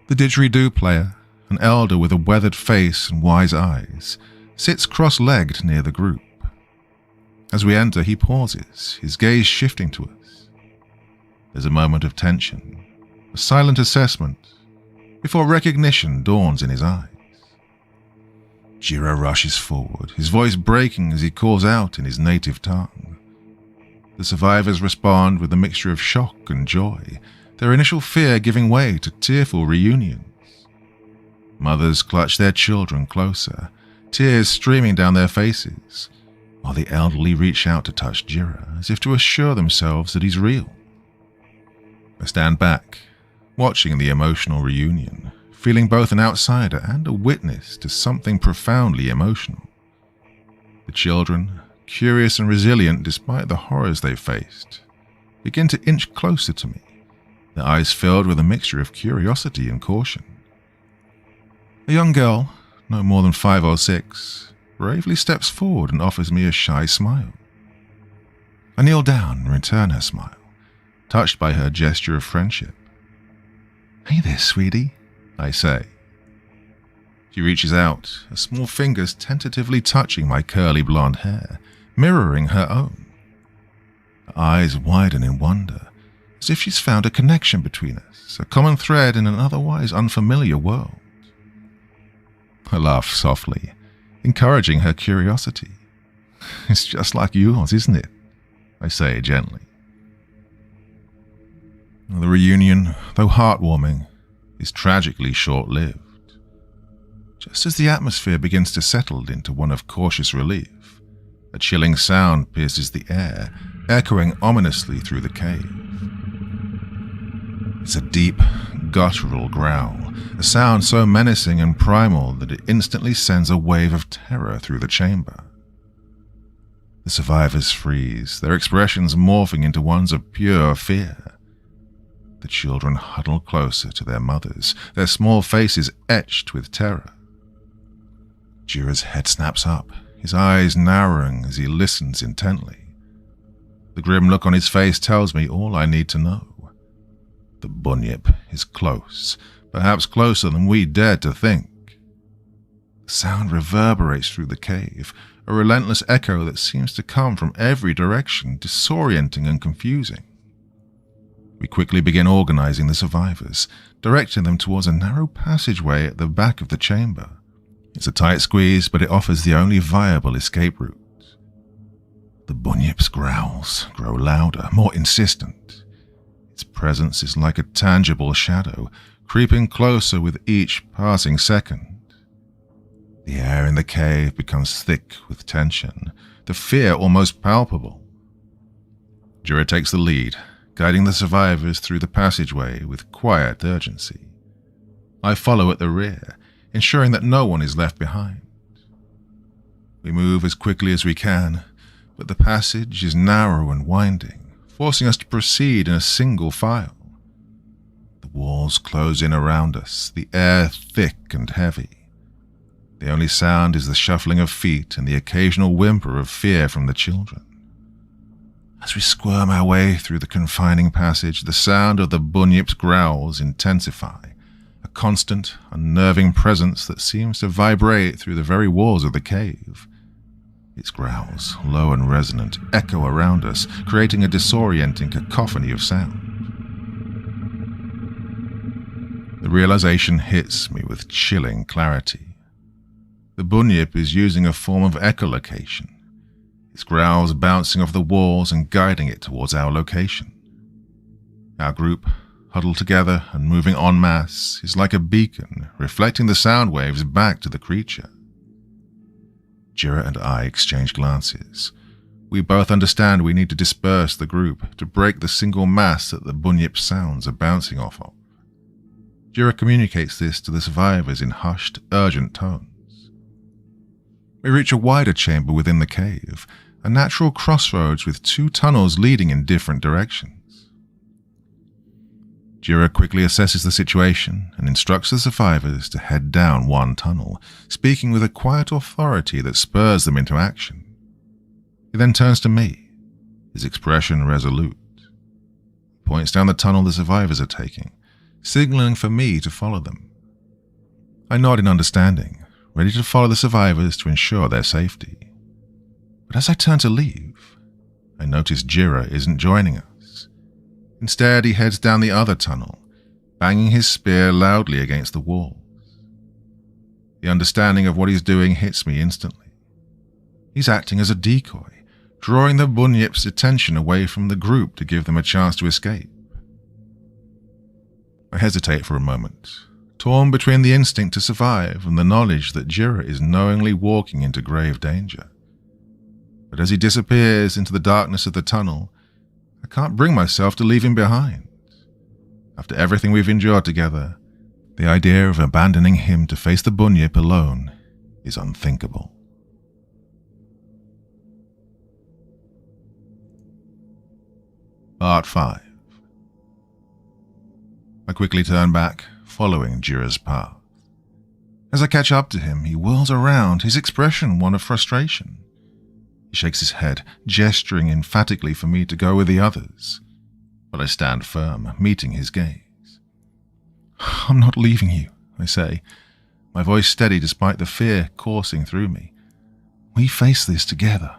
The didgeridoo player, an elder with a weathered face and wise eyes, sits cross-legged near the group. As we enter, he pauses, his gaze shifting to us. There's a moment of tension, a silent assessment, before recognition dawns in his eyes. Jira rushes forward, his voice breaking as he calls out in his native tongue. The survivors respond with a mixture of shock and joy, their initial fear giving way to tearful reunions. Mothers clutch their children closer, tears streaming down their faces, while the elderly reach out to touch Jira as if to assure themselves that he's real. I stand back, watching the emotional reunion, feeling both an outsider and a witness to something profoundly emotional. The children, curious and resilient despite the horrors they've faced, begin to inch closer to me, their eyes filled with a mixture of curiosity and caution. A young girl, no more than 5 or 6, bravely steps forward and offers me a shy smile. I kneel down and return her smile, touched by her gesture of friendship. "Hey there, sweetie," I say. She reaches out, her small fingers tentatively touching my curly blonde hair, mirroring her own. Her eyes widen in wonder, as if she's found a connection between us, a common thread in an otherwise unfamiliar world. I laugh softly, encouraging her curiosity. "It's just like yours, isn't it?" I say gently. The reunion, though heartwarming, is tragically short-lived. Just as the atmosphere begins to settle into one of cautious relief, a chilling sound pierces the air, echoing ominously through the cave. It's a deep, guttural growl, a sound so menacing and primal that it instantly sends a wave of terror through the chamber. The survivors freeze, their expressions morphing into ones of pure fear. The children huddle closer to their mothers, their small faces etched with terror. Jira's head snaps up, his eyes narrowing as he listens intently. The grim look on his face tells me all I need to know. The bunyip is close, perhaps closer than we dared to think. The sound reverberates through the cave, a relentless echo that seems to come from every direction, disorienting and confusing. We quickly begin organizing the survivors, directing them towards a narrow passageway at the back of the chamber. It's a tight squeeze, but it offers the only viable escape route. The bunyip's growls grow louder, more insistent. Its presence is like a tangible shadow, creeping closer with each passing second. The air in the cave becomes thick with tension, the fear almost palpable. Jira takes the lead, guiding the survivors through the passageway with quiet urgency. I follow at the rear, ensuring that no one is left behind. We move as quickly as we can, but the passage is narrow and winding, forcing us to proceed in a single file. The walls close in around us, the air thick and heavy. The only sound is the shuffling of feet and the occasional whimper of fear from the children. As we squirm our way through the confining passage, the sound of the bunyip's growls intensify, a constant, unnerving presence that seems to vibrate through the very walls of the cave. Its growls, low and resonant, echo around us, creating a disorienting cacophony of sound. The realization hits me with chilling clarity. The bunyip is using a form of echolocation, its growls bouncing off the walls and guiding it towards our location. Our group, huddled together and moving en masse, is like a beacon, reflecting the sound waves back to the creature. Jira and I exchange glances. We both understand we need to disperse the group to break the single mass that the bunyip sounds are bouncing off of. Jira communicates this to the survivors in hushed, urgent tones. We reach a wider chamber within the cave, a natural crossroads with two tunnels leading in different directions. Jira quickly assesses the situation and instructs the survivors to head down one tunnel, speaking with a quiet authority that spurs them into action. He then turns to me, his expression resolute. He points down the tunnel the survivors are taking, signaling for me to follow them. I nod in understanding, ready to follow the survivors to ensure their safety. But as I turn to leave, I notice Jira isn't joining us. Instead, he heads down the other tunnel, banging his spear loudly against the walls. The understanding of what he's doing hits me instantly. He's acting as a decoy, drawing the bunyip's attention away from the group to give them a chance to escape. I hesitate for a moment, torn between the instinct to survive and the knowledge that Jira is knowingly walking into grave danger. But as he disappears into the darkness of the tunnel, I can't bring myself to leave him behind. After everything we've endured together, the idea of abandoning him to face the bunyip alone is unthinkable. Part 5. I quickly turn back, following Jira's path. As I catch up to him, he whirls around, his expression one of frustration. He shakes his head, gesturing emphatically for me to go with the others. But I stand firm, meeting his gaze. "I'm not leaving you," I say, my voice steady despite the fear coursing through me. "We face this together."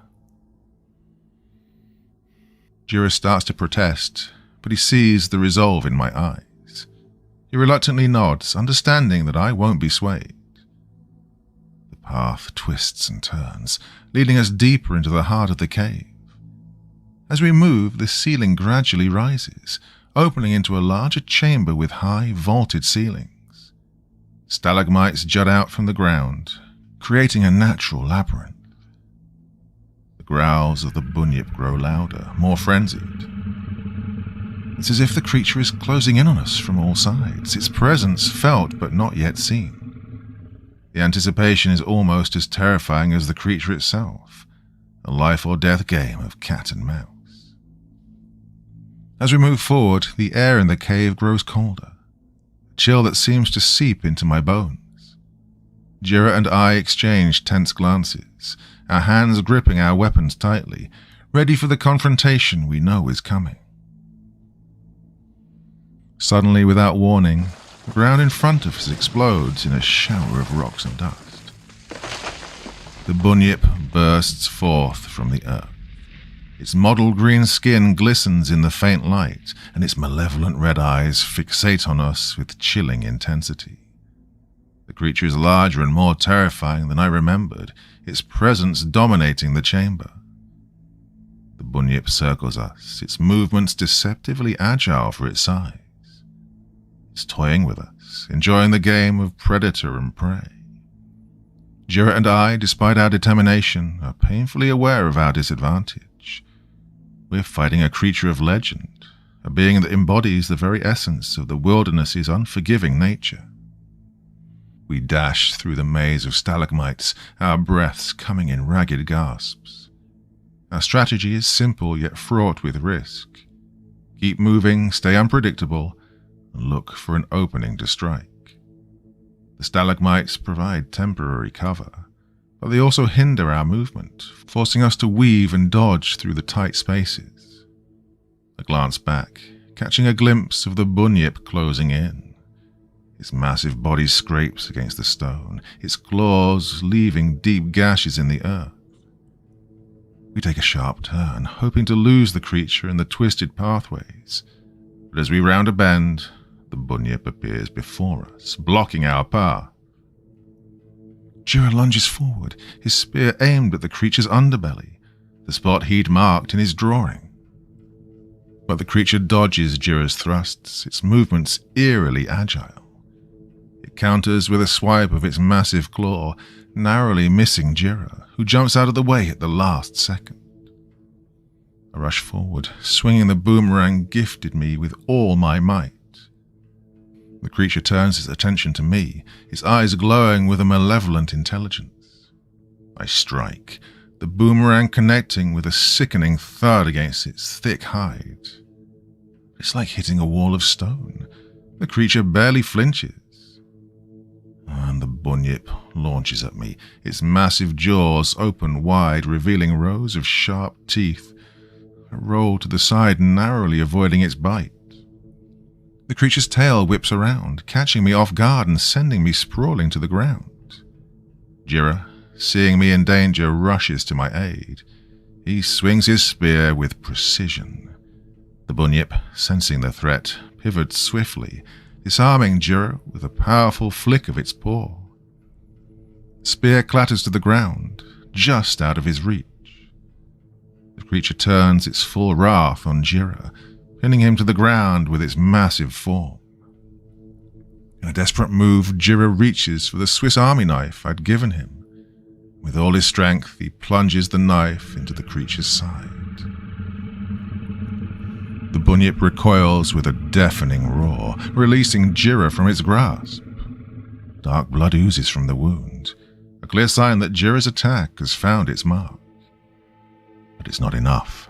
Jira starts to protest, but he sees the resolve in my eyes. He reluctantly nods, understanding that I won't be swayed. The path twists and turns, leading us deeper into the heart of the cave. As we move, the ceiling gradually rises, opening into a larger chamber with high, vaulted ceilings. Stalagmites jut out from the ground, creating a natural labyrinth. The growls of the bunyip grow louder, more frenzied. It's as if the creature is closing in on us from all sides, its presence felt but not yet seen. The anticipation is almost as terrifying as the creature itself, a life or death game of cat and mouse. As we move forward, the air in the cave grows colder, a chill that seems to seep into my bones. Jira and I exchange tense glances, our hands gripping our weapons tightly, ready for the confrontation we know is coming. Suddenly, without warning, the ground in front of us explodes in a shower of rocks and dust. The bunyip bursts forth from the earth. Its mottled green skin glistens in the faint light, and its malevolent red eyes fixate on us with chilling intensity. The creature is larger and more terrifying than I remembered, its presence dominating the chamber. The bunyip circles us, its movements deceptively agile for its size. It's toying with us, enjoying the game of predator and prey. Jira and I, despite our determination, are painfully aware of our disadvantage. We're fighting a creature of legend, a being that embodies the very essence of the wilderness's unforgiving nature. We dash through the maze of stalagmites, our breaths coming in ragged gasps. Our strategy is simple yet fraught with risk. Keep moving, stay unpredictable, and look for an opening to strike. The stalagmites provide temporary cover, but they also hinder our movement, forcing us to weave and dodge through the tight spaces. I glance back, catching a glimpse of the bunyip closing in. Its massive body scrapes against the stone, its claws leaving deep gashes in the earth. We take a sharp turn, hoping to lose the creature in the twisted pathways, but as we round a bend, the bunyip appears before us, blocking our path. Jira lunges forward, his spear aimed at the creature's underbelly, the spot he'd marked in his drawing. But the creature dodges Jira's thrusts, its movements eerily agile. It counters with a swipe of its massive claw, narrowly missing Jira, who jumps out of the way at the last second. I rush forward, swinging the boomerang gifted me with all my might. The creature turns its attention to me, its eyes glowing with a malevolent intelligence. I strike, the boomerang connecting with a sickening thud against its thick hide. It's like hitting a wall of stone. The creature barely flinches. And the bunyip launches at me, its massive jaws open wide, revealing rows of sharp teeth. I roll to the side, narrowly avoiding its bite. The creature's tail whips around, catching me off guard and sending me sprawling to the ground. Jira, seeing me in danger, rushes to my aid. He swings his spear with precision. The bunyip, sensing the threat, pivots swiftly, disarming Jira with a powerful flick of its paw. The spear clatters to the ground, just out of his reach. The creature turns its full wrath on Jira, pinning him to the ground with its massive form. In a desperate move, Jira reaches for the Swiss Army knife I'd given him. With all his strength, he plunges the knife into the creature's side. The bunyip recoils with a deafening roar, releasing Jira from its grasp. Dark blood oozes from the wound, a clear sign that Jira's attack has found its mark. But it's not enough.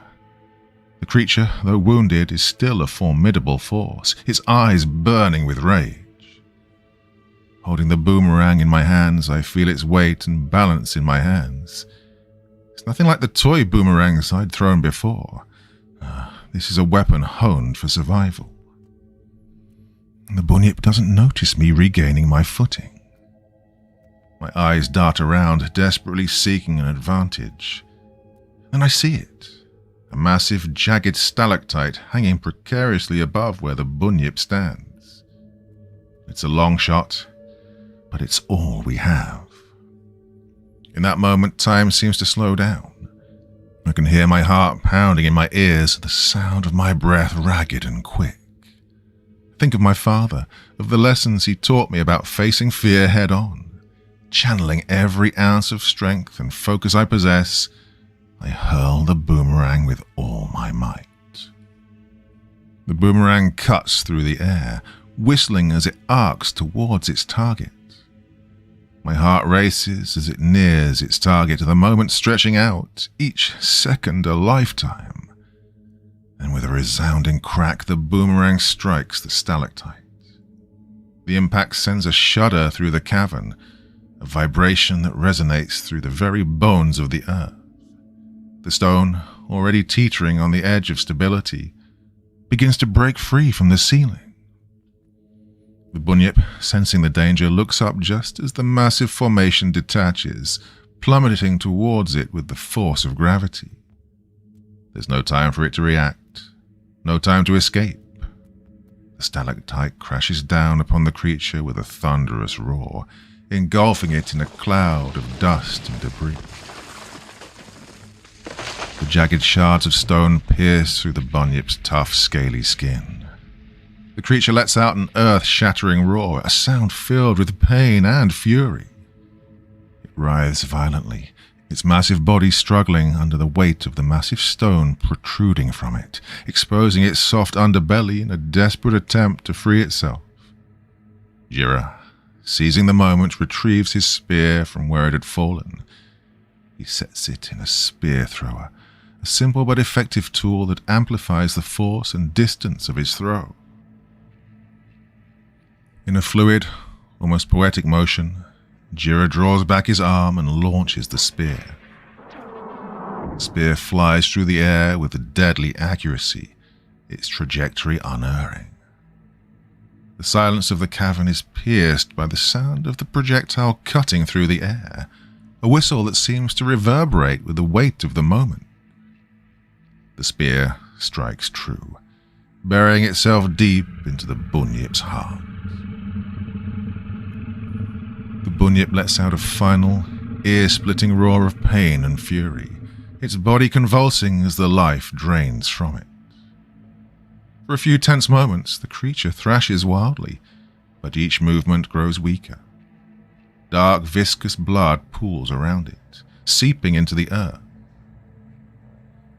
The creature, though wounded, is still a formidable force, its eyes burning with rage. Holding the boomerang in my hands, I feel its weight and balance in my hands. It's nothing like the toy boomerangs I'd thrown before. This is a weapon honed for survival. The bunyip doesn't notice me regaining my footing. My eyes dart around, desperately seeking an advantage. Then I see it. A massive, jagged stalactite hanging precariously above where the bunyip stands. It's a long shot, but it's all we have. In that moment, time seems to slow down. I can hear my heart pounding in my ears, the sound of my breath ragged and quick. Think of my father, of the lessons he taught me about facing fear head-on. Channeling every ounce of strength and focus I possess, I hurl the boomerang with all my might. The boomerang cuts through the air, whistling as it arcs towards its target. My heart races as it nears its target, the moment stretching out, each second a lifetime. And with a resounding crack, the boomerang strikes the stalactite. The impact sends a shudder through the cavern, a vibration that resonates through the very bones of the earth. The stone, already teetering on the edge of stability, begins to break free from the ceiling. The bunyip, sensing the danger, looks up just as the massive formation detaches, plummeting towards it with the force of gravity. There's no time for it to react, no time to escape. The stalactite crashes down upon the creature with a thunderous roar, engulfing it in a cloud of dust and debris. The jagged shards of stone pierce through the bunyip's tough, scaly skin. The creature lets out an earth-shattering roar, a sound filled with pain and fury. It writhes violently, its massive body struggling under the weight of the massive stone protruding from it, exposing its soft underbelly in a desperate attempt to free itself. Jira, seizing the moment, retrieves his spear from where it had fallen. He sets it in a spear thrower, a simple but effective tool that amplifies the force and distance of his throw. In a fluid, almost poetic motion, Jira draws back his arm and launches the spear. The spear flies through the air with a deadly accuracy, its trajectory unerring. The silence of the cavern is pierced by the sound of the projectile cutting through the air, a whistle that seems to reverberate with the weight of the moment. The spear strikes true, burying itself deep into the bunyip's heart. The bunyip lets out a final, ear-splitting roar of pain and fury, its body convulsing as the life drains from it. For a few tense moments, the creature thrashes wildly, but each movement grows weaker. Dark, viscous blood pools around it, seeping into the earth.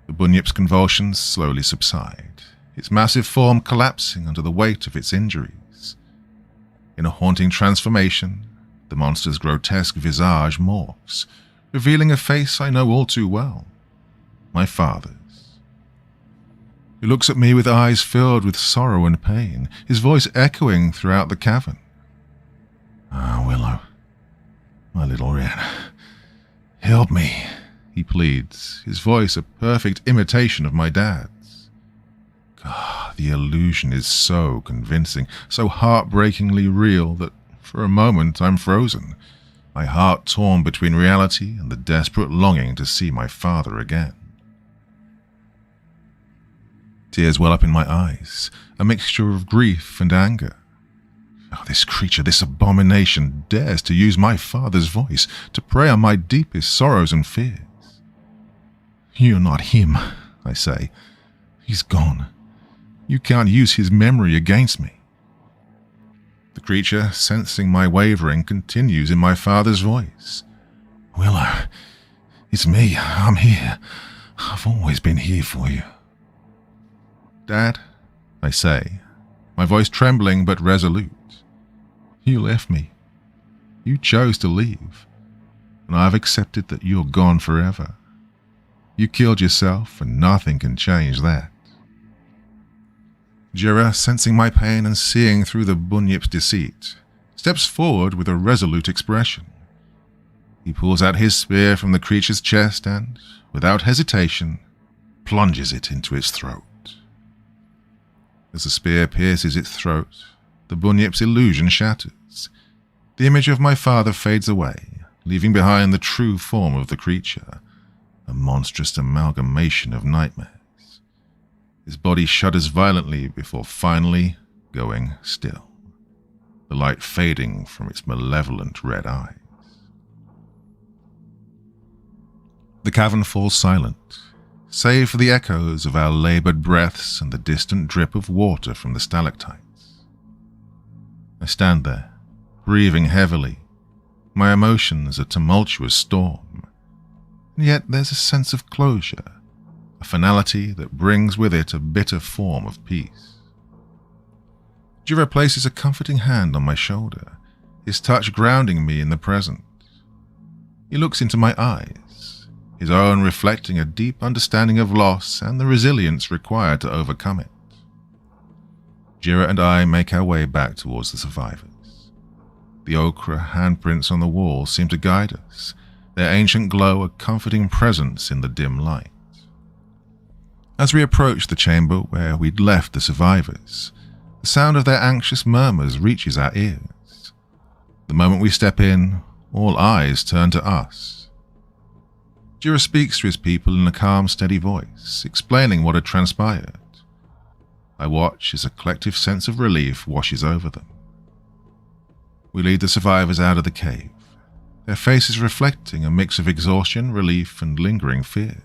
The bunyip's convulsions slowly subside, its massive form collapsing under the weight of its injuries. In a haunting transformation, the monster's grotesque visage morphs, revealing a face I know all too well, my father's. He looks at me with eyes filled with sorrow and pain, his voice echoing throughout the cavern. "Ah, Willow, my little wren, help me," he pleads, his voice a perfect imitation of my dad's. God, the illusion is so convincing, so heartbreakingly real that for a moment I'm frozen, my heart torn between reality and the desperate longing to see my father again. Tears well up in my eyes, a mixture of grief and anger. Oh, this creature, this abomination, dares to use my father's voice to prey on my deepest sorrows and fears. "You're not him," I say. "He's gone. You can't use his memory against me." The creature, sensing my wavering, continues in my father's voice. "Willow, it's me. I'm here. I've always been here for you." "Dad," I say, my voice trembling but resolute, "you left me. You chose to leave, and I've accepted that you're gone forever. You killed yourself, and nothing can change that." Jira, sensing my pain and seeing through the bunyip's deceit, steps forward with a resolute expression. He pulls out his spear from the creature's chest and, without hesitation, plunges it into its throat. As the spear pierces its throat, the bunyip's illusion shatters. The image of my father fades away, leaving behind the true form of the creature, a monstrous amalgamation of nightmares. His body shudders violently before finally going still, the light fading from its malevolent red eyes. The cavern falls silent, save for the echoes of our labored breaths and the distant drip of water from the stalactites. I stand there, breathing heavily, my emotions a tumultuous storm, and yet there's a sense of closure, a finality that brings with it a bitter form of peace. Jira places a comforting hand on my shoulder, his touch grounding me in the present. He looks into my eyes, his own reflecting a deep understanding of loss and the resilience required to overcome it. Jira and I make our way back towards the survivors. The ochre handprints on the wall seem to guide us, their ancient glow a comforting presence in the dim light. As we approach the chamber where we'd left the survivors, the sound of their anxious murmurs reaches our ears. The moment we step in, all eyes turn to us. Jira speaks to his people in a calm, steady voice, explaining what had transpired. I watch as a collective sense of relief washes over them. We lead the survivors out of the cave, their faces reflecting a mix of exhaustion, relief, and lingering fear.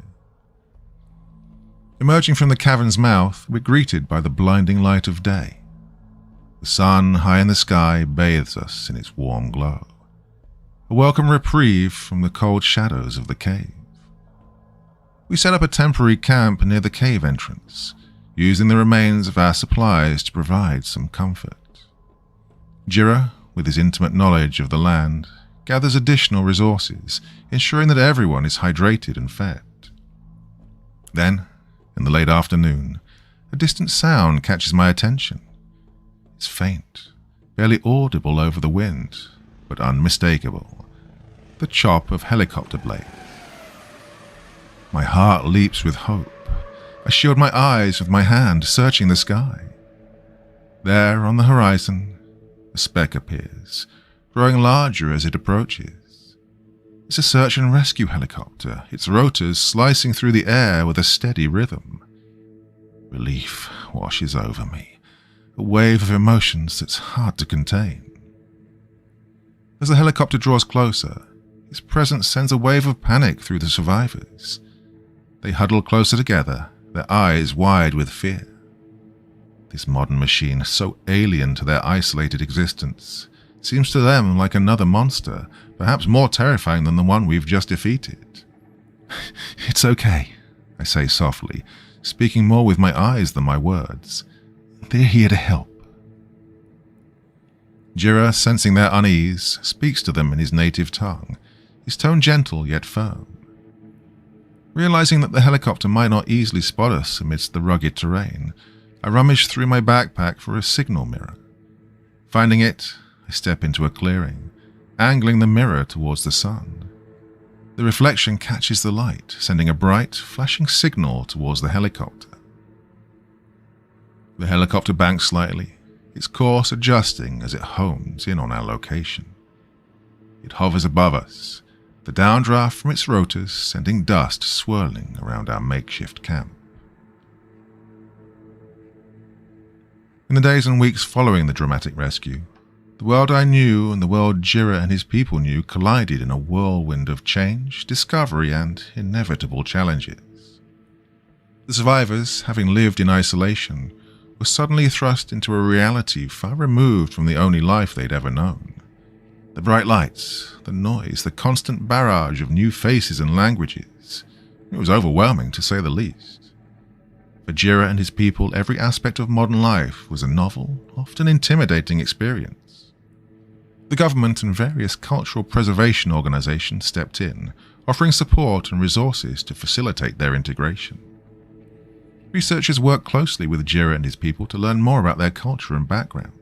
Emerging from the cavern's mouth, we're greeted by the blinding light of day. The sun, high in the sky, bathes us in its warm glow, a welcome reprieve from the cold shadows of the cave. We set up a temporary camp near the cave entrance, using the remains of our supplies to provide some comfort. Jira, with his intimate knowledge of the land, gathers additional resources, ensuring that everyone is hydrated and fed. Then, in the late afternoon, a distant sound catches my attention. It's faint, barely audible over the wind, but unmistakable. The chop of helicopter blades. My heart leaps with hope. I shield my eyes with my hand, searching the sky. There, on the horizon, a speck appears, growing larger as it approaches. It's a search and rescue helicopter, its rotors slicing through the air with a steady rhythm. Relief washes over me, a wave of emotions that's hard to contain. As the helicopter draws closer, its presence sends a wave of panic through the survivors. They huddle closer together, their eyes wide with fear. This modern machine, so alien to their isolated existence, seems to them like another monster, perhaps more terrifying than the one we've just defeated. It's okay, I say softly, speaking more with my eyes than my words. They're here to help. Jira, sensing their unease, speaks to them in his native tongue, his tone gentle yet firm. Realizing that the helicopter might not easily spot us amidst the rugged terrain, I rummage through my backpack for a signal mirror. Finding it, I step into a clearing, angling the mirror towards the sun. The reflection catches the light, sending a bright, flashing signal towards the helicopter. The helicopter banks slightly, its course adjusting as it hones in on our location. It hovers above us, the downdraft from its rotors sending dust swirling around our makeshift camp. In the days and weeks following the dramatic rescue, the world I knew and the world Jira and his people knew collided in a whirlwind of change, discovery, and inevitable challenges. The survivors, having lived in isolation, were suddenly thrust into a reality far removed from the only life they'd ever known. The bright lights, the noise, the constant barrage of new faces and languages. It was overwhelming, to say the least. For Jira and his people, every aspect of modern life was a novel, often intimidating experience. The government and various cultural preservation organizations stepped in, offering support and resources to facilitate their integration. Researchers worked closely with Jira and his people to learn more about their culture and background.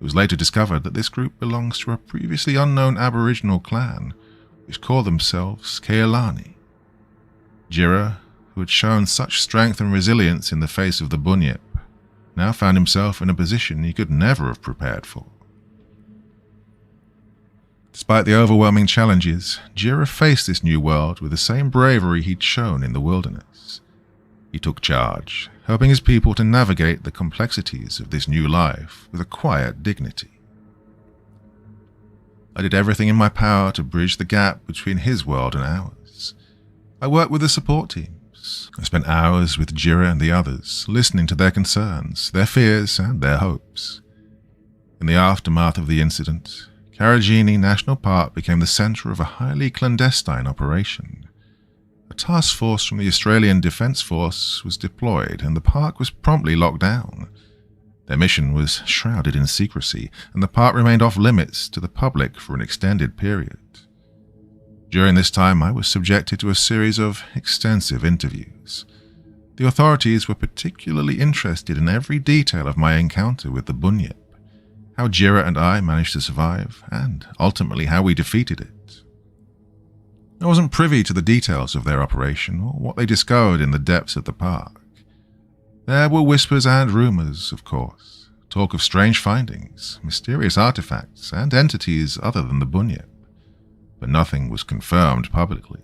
It was later discovered that this group belongs to a previously unknown Aboriginal clan, which call themselves Kealani. Jira, who had shown such strength and resilience in the face of the bunyip, now found himself in a position he could never have prepared for. Despite the overwhelming challenges, Jira faced this new world with the same bravery he'd shown in the wilderness. He took charge, helping his people to navigate the complexities of this new life with a quiet dignity. I did everything in my power to bridge the gap between his world and ours. I worked with the support teams. I spent hours with Jira and the others, listening to their concerns, their fears, and their hopes. In the aftermath of the incident, Karajini National Park became the center of a highly clandestine operation. A task force from the Australian Defence Force was deployed and the park was promptly locked down. Their mission was shrouded in secrecy, and the park remained off limits to the public for an extended period. During this time, I was subjected to a series of extensive interviews. The authorities were particularly interested in every detail of my encounter with the bunyip, how Jira and I managed to survive, and ultimately how we defeated it. I wasn't privy to the details of their operation or what they discovered in the depths of the park. There were whispers and rumors, of course, talk of strange findings, mysterious artifacts, and entities other than the bunyip, but nothing was confirmed publicly.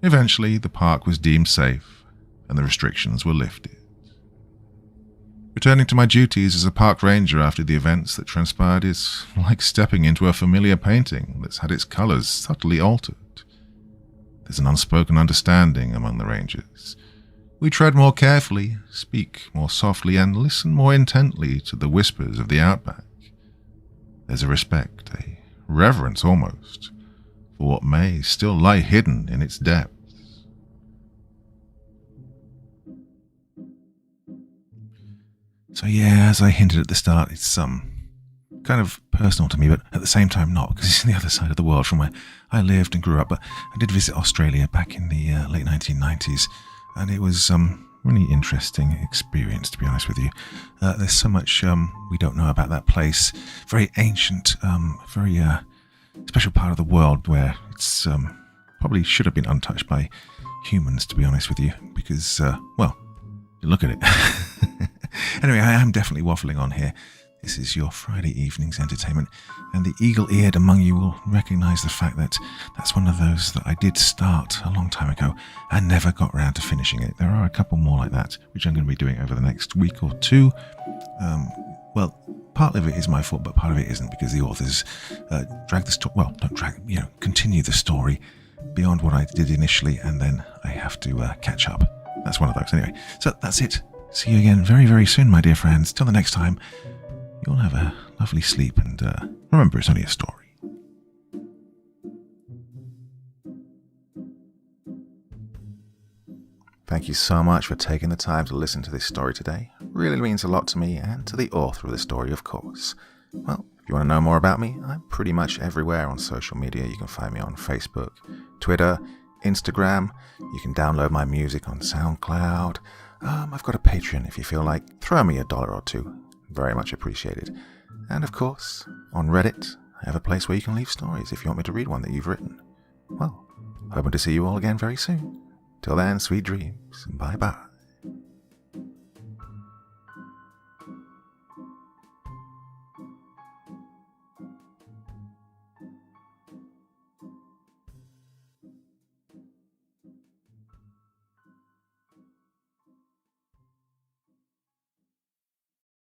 Eventually, the park was deemed safe, and the restrictions were lifted. Returning to my duties as a park ranger after the events that transpired is like stepping into a familiar painting that's had its colours subtly altered. There's an unspoken understanding among the rangers. We tread more carefully, speak more softly, and listen more intently to the whispers of the Outback. There's a respect, a reverence almost, for what may still lie hidden in its depths. So yeah, as I hinted at the start, it's kind of personal to me, but at the same time not, because it's on the other side of the world from where I lived and grew up. But I did visit Australia back in the late 1990s, and it was really interesting experience, to be honest with you. There's so much we don't know about that place. Very ancient, very special part of the world where it's probably should have been untouched by humans, to be honest with you, because, well, you look at it. Anyway, I am definitely waffling on here. This is your Friday evening's entertainment, and the eagle-eared among you will recognise the fact that that's one of those that I did start a long time ago and never got around to finishing it. There are a couple more like that, which I'm going to be doing over the next week or two. Well, part of it is my fault, but part of it isn't, because the authors continue the story beyond what I did initially, and then I have to catch up. That's one of those. Anyway, so that's it. See you again very, very soon, my dear friends. Till the next time, you'll have a lovely sleep, and remember, it's only a story. Thank you so much for taking the time to listen to this story today. It really means a lot to me and to the author of the story, of course. Well, if you want to know more about me, I'm pretty much everywhere on social media. You can find me on Facebook, Twitter, Instagram. You can download my music on SoundCloud. I've got a Patreon if you feel like. Throw me $1 or $2. Very much appreciated. And of course, on Reddit, I have a place where you can leave stories if you want me to read one that you've written. Well, hoping to see you all again very soon. Till then, sweet dreams. Bye-bye.